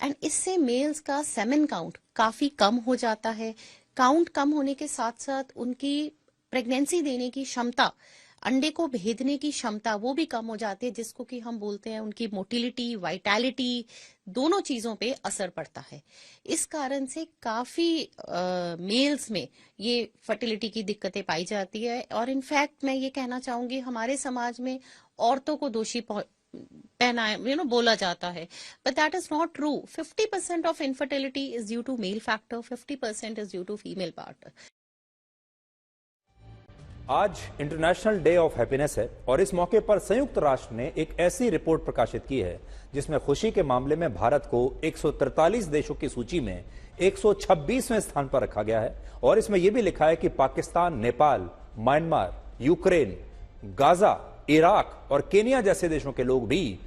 S17: and इससे मेल्स का सेमेन काउंट काफ़ी कम हो जाता है। काउंट कम होने के साथ साथ उनकी प्रेगनेंसी देने की क्षमता अंडे को भेदने की क्षमता वो भी कम हो जाती है, जिसको कि हम बोलते हैं उनकी मोटिलिटी, वाइटैलिटी, दोनों चीजों पे असर पड़ता है। इस कारण से काफी मेल्स में ये फर्टिलिटी की दिक्कतें पाई जाती है। और इनफैक्ट मैं ये कहना चाहूंगी, हमारे समाज में औरतों को दोषी पहना बोला जाता है, but that is not true. 50% of infertility is due to male factor, 50% is due to female part.
S1: आज इंटरनेशनल डे ऑफ हैप्पीनेस है और इस मौके पर संयुक्त राष्ट्र ने एक ऐसी रिपोर्ट प्रकाशित की है जिसमें खुशी के मामले में भारत को 143 देशों की सूची में 126वें स्थान पर रखा गया है। और इसमें यह भी लिखा है कि Pakistan, Nepal, Myanmar, Ukraine, Gaza, Iraq और केनिया जैसे देशों के लोग भी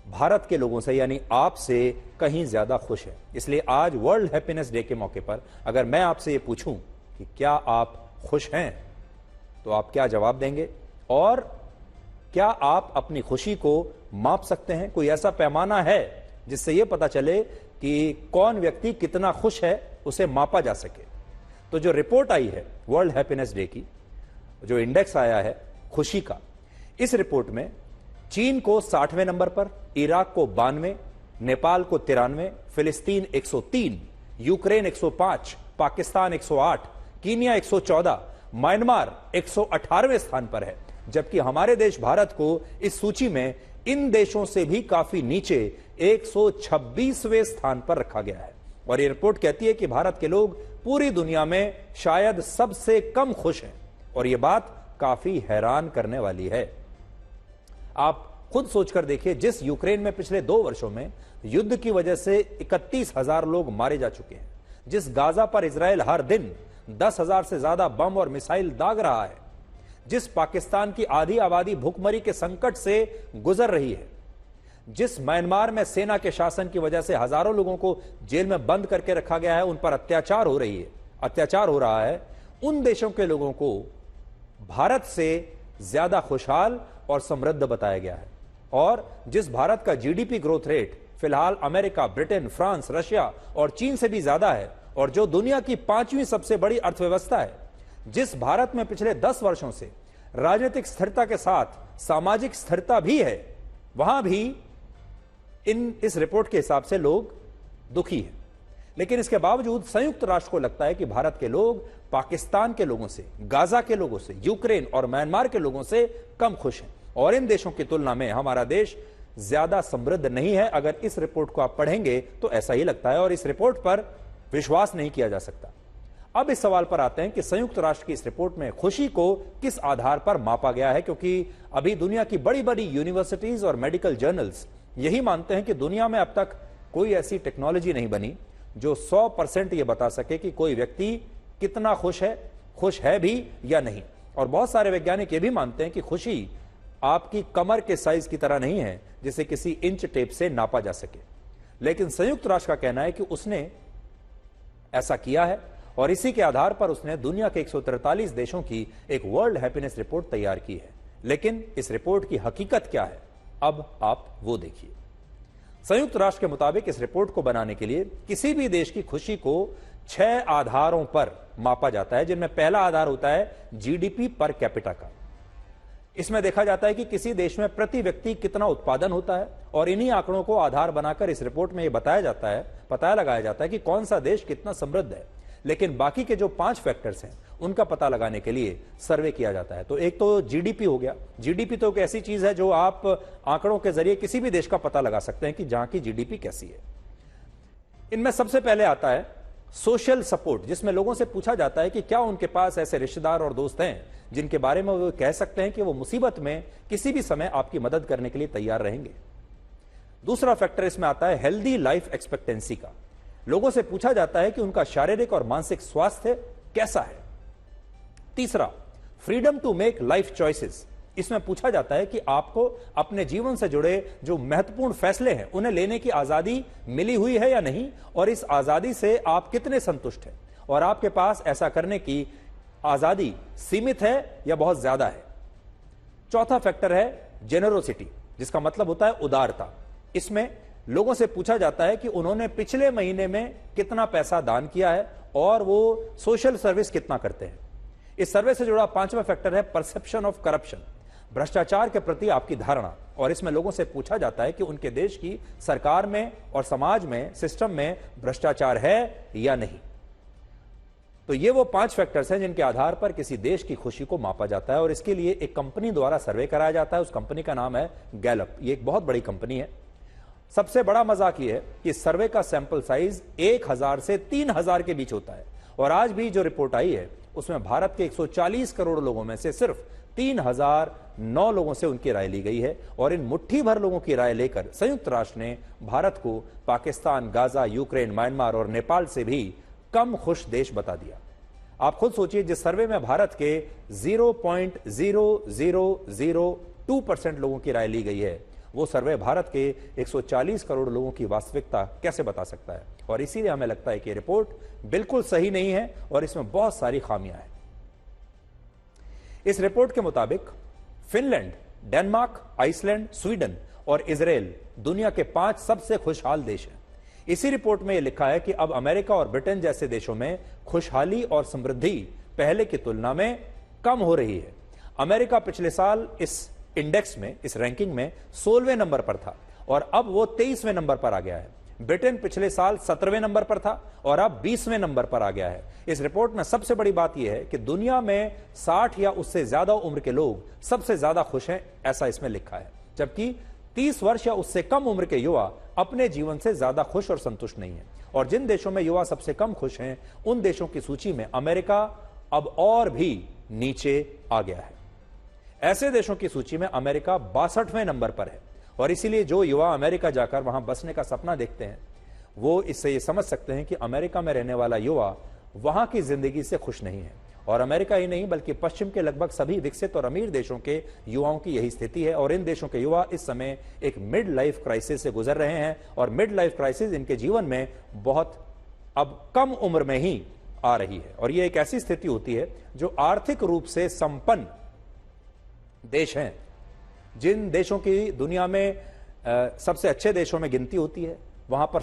S1: भारत के लोगों से यानी आपसे कहीं ज्यादा खुश हैं। इसलिए आज वर्ल्ड हैप्पीनेस डे के मौके पर अगर मैं आपसे ये पूछूं कि क्या आप खुश हैं, तो आप क्या जवाब देंगे? और क्या आप अपनी खुशी को माप सकते हैं? कोई ऐसा पैमाना है जिससे यह पता चले कि कौन व्यक्ति कितना खुश है, उसे मापा जा सके? तो जो रिपोर्ट आई है वर्ल्ड हैप्पीनेस डे की, जो इंडेक्स आया है खुशी का, इस रिपोर्ट में चीन को 60वें नंबर पर, इराक को 92, नेपाल को 93, फिलिस्तीन 103, यूक्रेन 105, पाकिस्तान 108, कीनिया 114, म्यांमार 118वें स्थान पर है। जबकि हमारे देश भारत को इस सूची में इन देशों से भी काफी नीचे 126वें स्थान पर रखा गया है। और ये रिपोर्ट कहती है कि भारत के लोग पूरी दुनिया में शायद सबसे कम खुश हैं। और यह बात काफी हैरान करने वाली है। आप खुद सोचकर देखिए, जिस यूक्रेन में पिछले 2 वर्षों में युद्ध की वजह से 31,000 लोग मारे जा चुके हैं, जिस गाजा पर इजराइल हर दिन 10,000 से ज्यादा बम और मिसाइल दाग रहा है, जिस पाकिस्तान की आधी आबादी भूखमरी के संकट से गुजर रही है, जिस म्यांमार में सेना के शासन की वजह से हजारों लोगों को जेल में बंद करके रखा गया है, उन पर अत्याचार हो रहा है, उन देशों के लोगों को भारत से ज्यादा खुशहाल और समृद्ध बताया गया है। और जिस भारत का जीडीपी ग्रोथ रेट फिलहाल अमेरिका, ब्रिटेन, फ्रांस, रशिया और चीन से भी ज्यादा है, और जो दुनिया की 5वीं सबसे बड़ी अर्थव्यवस्था है, जिस भारत में पिछले 10 वर्षों से राजनीतिक स्थिरता के साथ सामाजिक स्थिरता भी है, वहां भी इस रिपोर्ट के हिसाब से लोग दुखी हैं। लेकिन इसके बावजूद संयुक्त राष्ट्र को लगता है कि भारत के लोग पाकिस्तान के लोगों से, गाजा के लोगों से, यूक्रेन और म्यांमार के लोगों से कम खुश हैं। और इन देशों की तुलना में हमारा देश ज्यादा समृद्ध नहीं है। अगर इस रिपोर्ट को आप पढ़ेंगे तो ऐसा ही लगता है और इस रिपोर्ट पर विश्वास नहीं किया जा सकता। अब इस सवाल पर आते हैं कि संयुक्त राष्ट्र की इस रिपोर्ट में खुशी को किस आधार पर मापा गया है, क्योंकि अभी दुनिया की बड़ी बड़ी यूनिवर्सिटीज और मेडिकल जर्नल्स यही मानते हैं कि दुनिया में अब तक कोई ऐसी टेक्नोलॉजी नहीं बनी जो 100% यह बता सके कि कोई व्यक्ति कितना खुश है भी या नहीं। और बहुत सारे वैज्ञानिक यह भी मानते हैं कि खुशी आपकी कमर के साइज की तरह नहीं है जिसे किसी इंच टेप से नापा जा सके। लेकिन संयुक्त राष्ट्र का कहना है कि उसने ऐसा किया है और इसी के आधार पर उसने दुनिया के 143 देशों की एक वर्ल्ड हैप्पीनेस रिपोर्ट तैयार की है। लेकिन इस रिपोर्ट की हकीकत क्या है, अब आप वो देखिए। संयुक्त राष्ट्र के मुताबिक इस रिपोर्ट को बनाने के लिए किसी भी देश की खुशी को 6 आधारों पर मापा जाता है, जिनमें पहला आधार होता है जीडीपी पर कैपिटा का। इसमें देखा जाता है कि किसी देश में प्रति व्यक्ति कितना उत्पादन होता है और इन्हीं आंकड़ों को आधार बनाकर इस रिपोर्ट में यह पता लगाया जाता है कि कौन सा देश कितना समृद्ध है। लेकिन बाकी के जो 5 फैक्टर्स हैं उनका पता लगाने के लिए सर्वे किया जाता है। तो एक तो जीडीपी हो गया। जीडीपी तो एक ऐसी चीज है जो आप आंकड़ों के जरिए किसी भी देश का पता लगा सकते हैं कि जहां की जीडीपी कैसी है। इनमें सबसे पहले आता है सोशल सपोर्ट, जिसमें लोगों से पूछा जाता है कि क्या उनके पास ऐसे रिश्तेदार और दोस्त हैं जिनके बारे में वो कह सकते हैं कि वो मुसीबत में किसी भी समय आपकी मदद करने के लिए तैयार रहेंगे। दूसरा फैक्टर इसमें आता है हेल्दी लाइफ एक्सपेक्टेंसी का। लोगों से पूछा जाता है कि उनका शारीरिक और मानसिक स्वास्थ्य कैसा है। तीसरा, freedom to make life choices. इसमें पूछा जाता है कि आपको अपने जीवन से जुड़े जो महत्वपूर्ण फैसले हैं उन्हें लेने की आजादी मिली हुई है या नहीं, और इस आजादी से आप कितने संतुष्ट हैं और आपके पास ऐसा करने की आजादी सीमित है या बहुत ज्यादा है। चौथा फैक्टर है जेनरोसिटी, जिसका मतलब होता है उदारता। इसमें लोगों से पूछा जाता है कि उन्होंने पिछले महीने में कितना पैसा दान किया है और वो सोशल सर्विस कितना करते हैं। इस सर्वे से जुड़ा 5वां फैक्टर है परसेप्शन ऑफ करप्शन, भ्रष्टाचार के प्रति आपकी धारणा, और इसमें लोगों से पूछा जाता है कि उनके देश की सरकार में और समाज में, सिस्टम में भ्रष्टाचार है या नहीं। तो ये वो 5 फैक्टर्स हैं जिनके आधार पर किसी देश की खुशी को मापा जाता है, और इसके लिए एक कंपनी द्वारा सर्वे कराया जाता है। उस कंपनी का नाम है गैलप। ये एक बहुत बड़ी कंपनी है। सबसे बड़ा मजाक ये है कि सर्वे का सैंपल साइज 1000 से 3000 के बीच होता है, और आज भी जो रिपोर्ट आई है उसमें भारत के 140 करोड़ लोगों में से सिर्फ 3009 लोगों से उनकी राय ली गई है। और इन मुट्ठी भर लोगों की राय लेकर संयुक्त राष्ट्र ने भारत को पाकिस्तान, गाजा, यूक्रेन, म्यांमार और नेपाल से भी कम खुश देश बता दिया। आप खुद सोचिए, जिस सर्वे में भारत के 0.0002% लोगों की राय ली गई है, वो सर्वे भारत के 140 करोड़ लोगों की वास्तविकता कैसे बता सकता है। और इसीलिए हमें लगता है कि रिपोर्ट बिल्कुल सही नहीं है और इसमें बहुत सारी खामियां हैं। इस रिपोर्ट के मुताबिक फिनलैंड, डेनमार्क, आइसलैंड, स्वीडन और इजराइल दुनिया के 5 सबसे खुशहाल देश हैं। इसी रिपोर्ट में यह लिखा है कि अब अमेरिका और ब्रिटेन जैसे देशों में खुशहाली और समृद्धि पहले की तुलना में कम हो रही है। अमेरिका पिछले साल इस इंडेक्स में, इस रैंकिंग में 16वें नंबर पर था और अब वो 23वें नंबर पर आ गया है। ब्रिटेन पिछले साल 17वें नंबर पर था और अब 20वें नंबर पर आ गया है। इस रिपोर्ट में सबसे बड़ी बात यह है कि दुनिया में 60 या उससे ज्यादा उम्र के लोग सबसे ज्यादा खुश हैं, ऐसा इसमें लिखा है, जबकि 30 वर्ष या उससे कम उम्र के युवा अपने जीवन से ज्यादा खुश और संतुष्ट नहीं है। और जिन देशों में युवा सबसे कम खुश हैं, उन देशों की सूची में अमेरिका अब और भी नीचे आ गया है। ऐसे देशों की सूची में अमेरिका 62वें नंबर पर है। और इसीलिए जो युवा अमेरिका जाकर वहां बसने का सपना देखते हैं, वो इससे ये समझ सकते हैं कि अमेरिका में रहने वाला युवा वहां की जिंदगी से खुश नहीं है। और अमेरिका ही नहीं बल्कि पश्चिम के लगभग सभी विकसित और अमीर देशों के युवाओं की यही स्थिति है। और इन देशों के युवा इस समय एक मिड लाइफ क्राइसिस से गुजर रहे हैं, और मिड लाइफ क्राइसिस इनके जीवन में बहुत अब कम उम्र में ही आ रही है। और यह एक ऐसी स्थिति होती है जो आर्थिक रूप से संपन्न देश हैं, जिन देशों की दुनिया में सबसे अच्छे देशों में गिनती होती है, वहां पर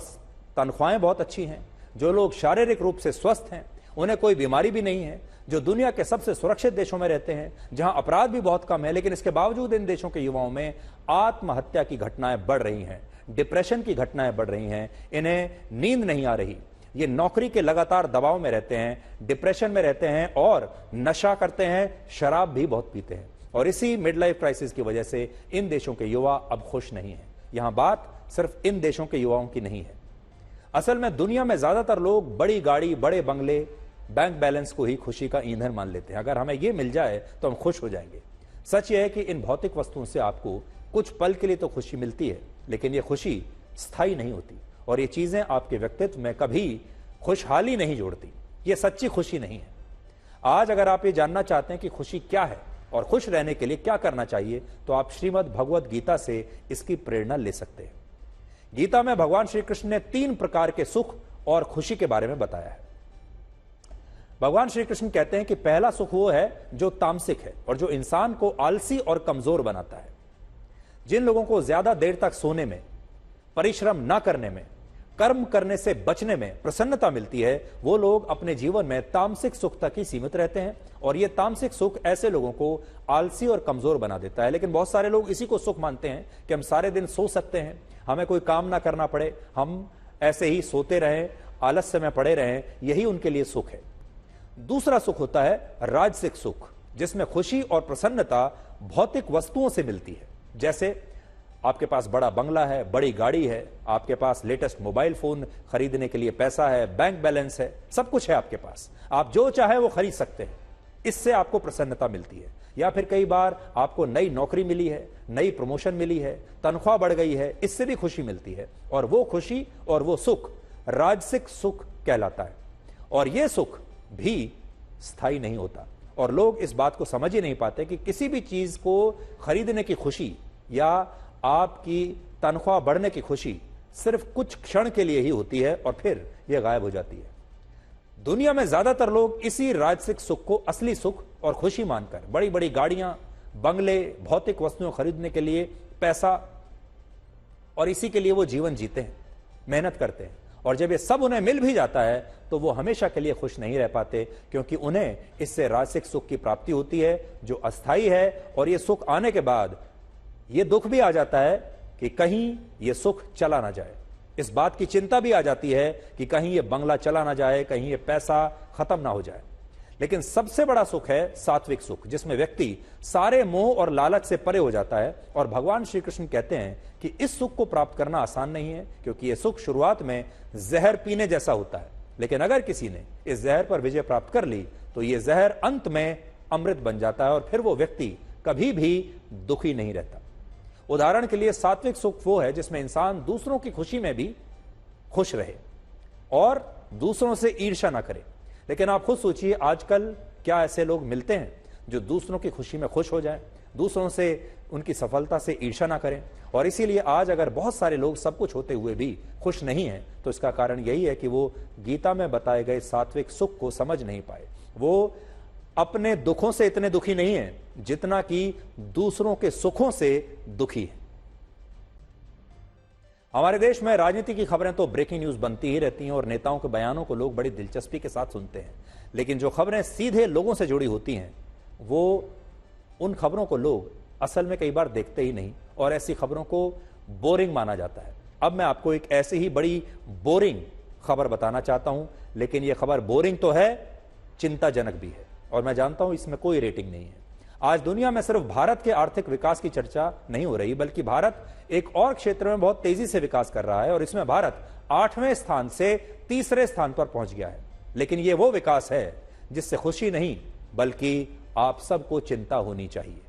S1: तनख्वाहें बहुत अच्छी हैं, जो लोग शारीरिक रूप से स्वस्थ हैं, उन्हें कोई बीमारी भी नहीं है, जो दुनिया के सबसे सुरक्षित देशों में रहते हैं, जहां अपराध भी बहुत कम है। लेकिन इसके बावजूद इन देशों के युवाओं में आत्महत्या की घटनाएं बढ़ रही हैं, डिप्रेशन की घटनाएं बढ़ रही हैं, इन्हें नींद नहीं आ रही, ये नौकरी के लगातार दबाव में रहते हैं, डिप्रेशन में रहते हैं और नशा करते हैं, शराब भी बहुत पीते हैं। और इसी मिड लाइफ क्राइसिस की वजह से इन देशों के युवा अब खुश नहीं हैं। यहां बात सिर्फ इन देशों के युवाओं की नहीं है। असल में दुनिया में ज्यादातर लोग बड़ी गाड़ी, बड़े बंगले, बैंक बैलेंस को ही खुशी का ईंधन मान लेते हैं। अगर हमें यह मिल जाए तो हम खुश हो जाएंगे। सच यह है कि इन भौतिक वस्तुओं से आपको कुछ पल के लिए तो खुशी मिलती है, लेकिन यह खुशी स्थायी नहीं होती और ये चीजें आपके व्यक्तित्व में कभी खुशहाली नहीं जोड़ती। ये सच्ची खुशी नहीं है। आज अगर आप ये जानना चाहते हैं कि खुशी क्या है और खुश रहने के लिए क्या करना चाहिए, तो आप श्रीमद् भगवद गीता से इसकी प्रेरणा ले सकते हैं। गीता में भगवान श्री कृष्ण ने 3 प्रकार के सुख और खुशी के बारे में बताया है। भगवान श्री कृष्ण कहते हैं कि पहला सुख वो है जो तामसिक है और जो इंसान को आलसी और कमजोर बनाता है। जिन लोगों को ज्यादा देर तक सोने में, परिश्रम न करने में, कर्म करने से बचने में प्रसन्नता मिलती है, वो लोग अपने जीवन में तामसिक सुख तक ही सीमित रहते हैं। और ये तामसिक सुख ऐसे लोगों को आलसी और कमजोर बना देता है। लेकिन बहुत सारे लोग इसी को सुख मानते हैं कि हम सारे दिन सो सकते हैं, हमें कोई काम ना करना पड़े, हम ऐसे ही सोते रहें, आलस्य में पड़े रहें, यही उनके लिए सुख है। दूसरा सुख होता है राजसिक सुख, जिसमें खुशी और प्रसन्नता भौतिक वस्तुओं से मिलती है। जैसे आपके पास बड़ा बंगला है, बड़ी गाड़ी है, आपके पास लेटेस्ट मोबाइल फोन खरीदने के लिए पैसा है, बैंक बैलेंस है, सब कुछ है आपके पास, आप जो चाहे वो खरीद सकते हैं, इससे आपको प्रसन्नता मिलती है। या फिर कई बार आपको नई नौकरी मिली है, नई प्रमोशन मिली है, तनख्वाह बढ़ गई है, इससे भी खुशी मिलती है। और वो खुशी और वो सुख राजसिक सुख कहलाता है। और यह सुख भी स्थायी नहीं होता। और लोग इस बात को समझ ही नहीं पाते कि किसी भी चीज को खरीदने की खुशी या आपकी तनख्वाह बढ़ने की खुशी सिर्फ कुछ क्षण के लिए ही होती है और फिर यह गायब हो जाती है। दुनिया में ज्यादातर लोग इसी राजसिक सुख को असली सुख और खुशी मानकर बड़ी बड़ी गाड़ियां, बंगले, भौतिक वस्तुएं खरीदने के लिए पैसा, और इसी के लिए वो जीवन जीते हैं, मेहनत करते हैं और जब ये सब उन्हें मिल भी जाता है तो वो हमेशा के लिए खुश नहीं रह पाते, क्योंकि उन्हें इससे रासिक सुख की प्राप्ति होती है जो अस्थायी है। और ये सुख आने के बाद ये दुख भी आ जाता है कि कहीं ये सुख चला ना जाए। इस बात की चिंता भी आ जाती है कि कहीं ये बंगला चला ना जाए, कहीं ये पैसा खत्म ना हो जाए। लेकिन सबसे बड़ा सुख है सात्विक सुख, जिसमें व्यक्ति सारे मोह और लालच से परे हो जाता है। और भगवान श्री कृष्ण कहते हैं कि इस सुख को प्राप्त करना आसान नहीं है, क्योंकि यह सुख शुरुआत में जहर पीने जैसा होता है, लेकिन अगर किसी ने इस जहर पर विजय प्राप्त कर ली तो यह जहर अंत में अमृत बन जाता है और फिर वो व्यक्ति कभी भी दुखी नहीं रहता। उदाहरण के लिए सात्विक सुख वो है जिसमें इंसान दूसरों की खुशी में भी खुश रहे और दूसरों से ईर्ष्या ना करे। लेकिन आप खुद सोचिए, आजकल क्या ऐसे लोग मिलते हैं जो दूसरों की खुशी में खुश हो जाएं, दूसरों से उनकी सफलता से ईर्ष्या ना करें। और इसीलिए आज अगर बहुत सारे लोग सब कुछ होते हुए भी खुश नहीं हैं तो इसका कारण यही है कि वो गीता में बताए गए सात्विक सुख को समझ नहीं पाए। वो अपने दुखों से इतने दुखी नहीं है जितना कि दूसरों के सुखों से दुखी है। हमारे देश में राजनीति की खबरें तो ब्रेकिंग न्यूज बनती ही रहती हैं और नेताओं के बयानों को लोग बड़ी दिलचस्पी के साथ सुनते हैं, लेकिन जो खबरें सीधे लोगों से जुड़ी होती हैं वो उन खबरों को लोग असल में कई बार देखते ही नहीं और ऐसी खबरों को बोरिंग माना जाता है। अब मैं आपको एक ऐसी ही बड़ी बोरिंग खबर बताना चाहता हूं, लेकिन यह खबर बोरिंग तो है, चिंताजनक भी है और मैं जानता हूं इसमें कोई रेटिंग नहीं है। आज दुनिया में सिर्फ भारत के आर्थिक विकास की चर्चा नहीं हो रही, बल्कि भारत एक और क्षेत्र में बहुत तेजी से विकास कर रहा है और इसमें भारत 8वें स्थान से 3रे स्थान पर पहुंच गया है। लेकिन यह वो विकास है जिससे खुशी नहीं बल्कि आप सबको चिंता होनी चाहिए।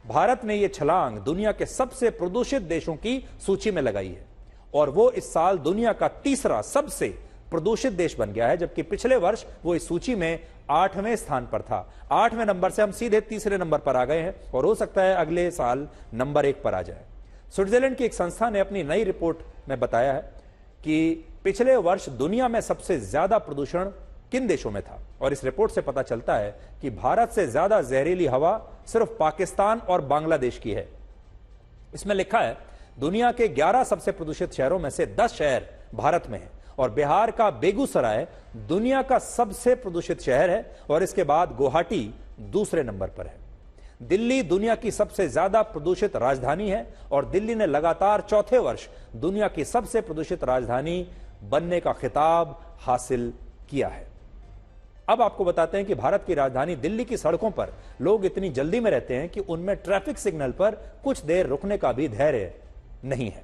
S1: भारत ने यह छलांग दुनिया के सबसे प्रदूषित देशों की सूची में लगाई है और वो इस साल दुनिया का 3रा सबसे प्रदूषित देश बन गया है, जबकि पिछले वर्ष वो इस सूची में 8वें स्थान पर था। 8वें नंबर से हम सीधे 3रे नंबर पर आ गए हैं और हो सकता है अगले साल नंबर 1 पर आ जाए। स्विट्जरलैंड की एक संस्था ने अपनी नई रिपोर्ट में बताया है कि पिछले वर्ष दुनिया में सबसे ज्यादा प्रदूषण किन देशों में था और इस रिपोर्ट से पता चलता है कि भारत से ज्यादा जहरीली हवा सिर्फ पाकिस्तान और बांग्लादेश की है। इसमें लिखा है दुनिया के 11 सबसे प्रदूषित शहरों में से 10 शहर भारत में है और बिहार का बेगूसराय दुनिया का सबसे प्रदूषित शहर है और इसके बाद गुवाहाटी दूसरे नंबर पर है। दिल्ली दुनिया की सबसे ज्यादा प्रदूषित राजधानी है और दिल्ली ने लगातार चौथे वर्ष दुनिया की सबसे प्रदूषित राजधानी बनने का खिताब हासिल किया है। अब आपको बताते हैं कि भारत की राजधानी दिल्ली की सड़कों पर लोग इतनी जल्दी में रहते हैं कि उनमें ट्रैफिक सिग्नल पर कुछ देर रुकने का भी धैर्य नहीं है।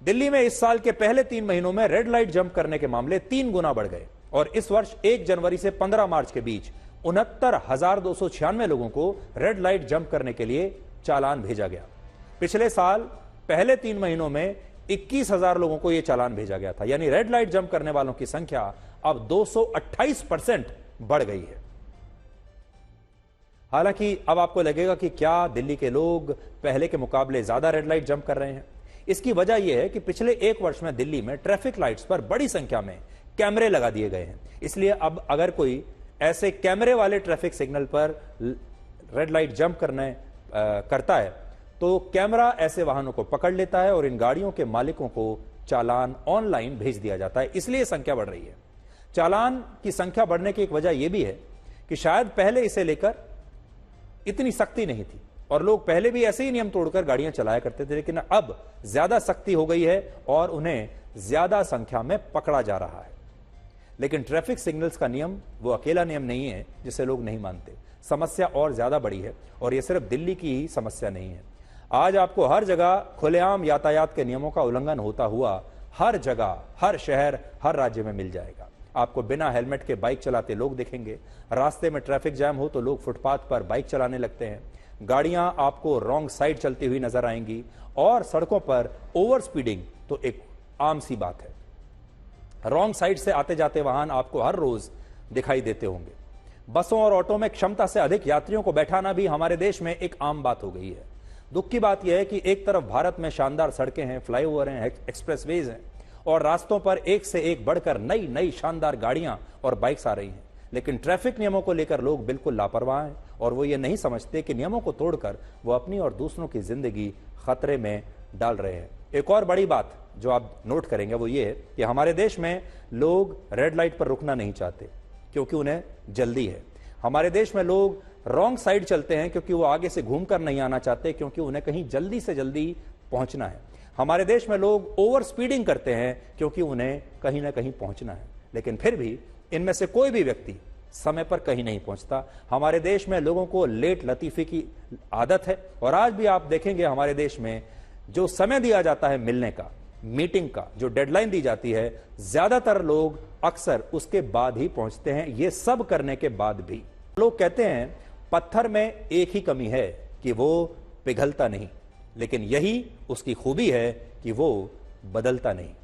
S1: दिल्ली में इस साल के पहले 3 महीनों में रेड लाइट जंप करने के मामले 3 गुना बढ़ गए और इस वर्ष 1 जनवरी से 15 मार्च के बीच 69,296 लोगों को रेड लाइट जंप करने के लिए चालान भेजा गया। पिछले साल पहले 3 महीनों में 21,000 लोगों को यह चालान भेजा गया था, यानी रेड लाइट जंप करने वालों की संख्या अब 228% बढ़ गई है। हालांकि अब आपको लगेगा कि क्या दिल्ली के लोग पहले के मुकाबले ज्यादा रेड लाइट जंप कर रहे हैं? इसकी वजह यह है कि पिछले 1 वर्ष में दिल्ली में ट्रैफिक लाइट्स पर बड़ी संख्या में कैमरे लगा दिए गए हैं। इसलिए अब अगर कोई ऐसे कैमरे वाले ट्रैफिक सिग्नल पर रेड लाइट जंप करता है तो कैमरा ऐसे वाहनों को पकड़ लेता है और इन गाड़ियों के मालिकों को चालान ऑनलाइन भेज दिया जाता है। इसलिए संख्या बढ़ रही है। चालान की संख्या बढ़ने की एक वजह यह भी है कि शायद पहले इसे लेकर इतनी सख्ती नहीं थी और लोग पहले भी ऐसे ही नियम तोड़कर गाड़ियां चलाया करते थे, लेकिन अब ज्यादा सख्ती हो गई है और उन्हें ज्यादा संख्या में पकड़ा जा रहा है। लेकिन ट्रैफिक सिग्नल्स का नियम वो अकेला नियम नहीं है जिसे लोग नहीं मानते। समस्या और ज्यादा बड़ी है और यह सिर्फ दिल्ली की ही समस्या नहीं है। आज आपको हर जगह खुलेआम यातायात के नियमों का उल्लंघन होता हुआ हर जगह, हर शहर, हर राज्य में मिल जाएगा। आपको बिना हेलमेट के बाइक चलाते लोग दिखेंगे। रास्ते में ट्रैफिक जैम हो तो लोग फुटपाथ पर बाइक चलाने लगते हैं। गाड़ियां आपको रॉन्ग साइड चलती हुई नजर आएंगी और सड़कों पर ओवर स्पीडिंग तो एक आम सी बात है। रॉन्ग साइड से आते जाते वाहन आपको हर रोज दिखाई देते होंगे। बसों और ऑटो में क्षमता से अधिक यात्रियों को बैठाना भी हमारे देश में एक आम बात हो गई है। दुख की बात यह है कि एक तरफ भारत में शानदार सड़कें हैं, फ्लाईओवर हैं, एक्सप्रेसवेज हैं और रास्तों पर एक से एक बढ़कर नई नई शानदार गाड़ियां और बाइक्स आ रही हैं, लेकिन ट्रैफिक नियमों को लेकर लोग बिल्कुल लापरवाह हैं और वो ये नहीं समझते कि नियमों को तोड़कर वो अपनी और दूसरों की जिंदगी खतरे में डाल रहे हैं। एक और बड़ी बात जो आप नोट करेंगे वो ये है कि हमारे देश में लोग रेड लाइट पर रुकना नहीं चाहते क्योंकि उन्हें जल्दी है। हमारे देश में लोग रॉन्ग साइड चलते हैं क्योंकि वो आगे से घूमकर नहीं आना चाहते, क्योंकि उन्हें कहीं जल्दी से जल्दी पहुंचना है। हमारे देश में लोग ओवर स्पीडिंग करते हैं क्योंकि उन्हें कहीं ना कहीं पहुंचना है। लेकिन फिर भी इनमें से कोई भी व्यक्ति समय पर कहीं नहीं पहुंचता। हमारे देश में लोगों को लेट लतीफी की आदत है और आज भी आप देखेंगे हमारे देश में जो समय दिया जाता है मिलने का, मीटिंग का, जो डेडलाइन दी जाती है, ज्यादातर लोग अक्सर उसके बाद ही पहुंचते हैं। ये सब करने के बाद भी लोग कहते हैं पत्थर में एक ही कमी है कि वो पिघलता नहीं, लेकिन यही उसकी खूबी है कि वो बदलता नहीं।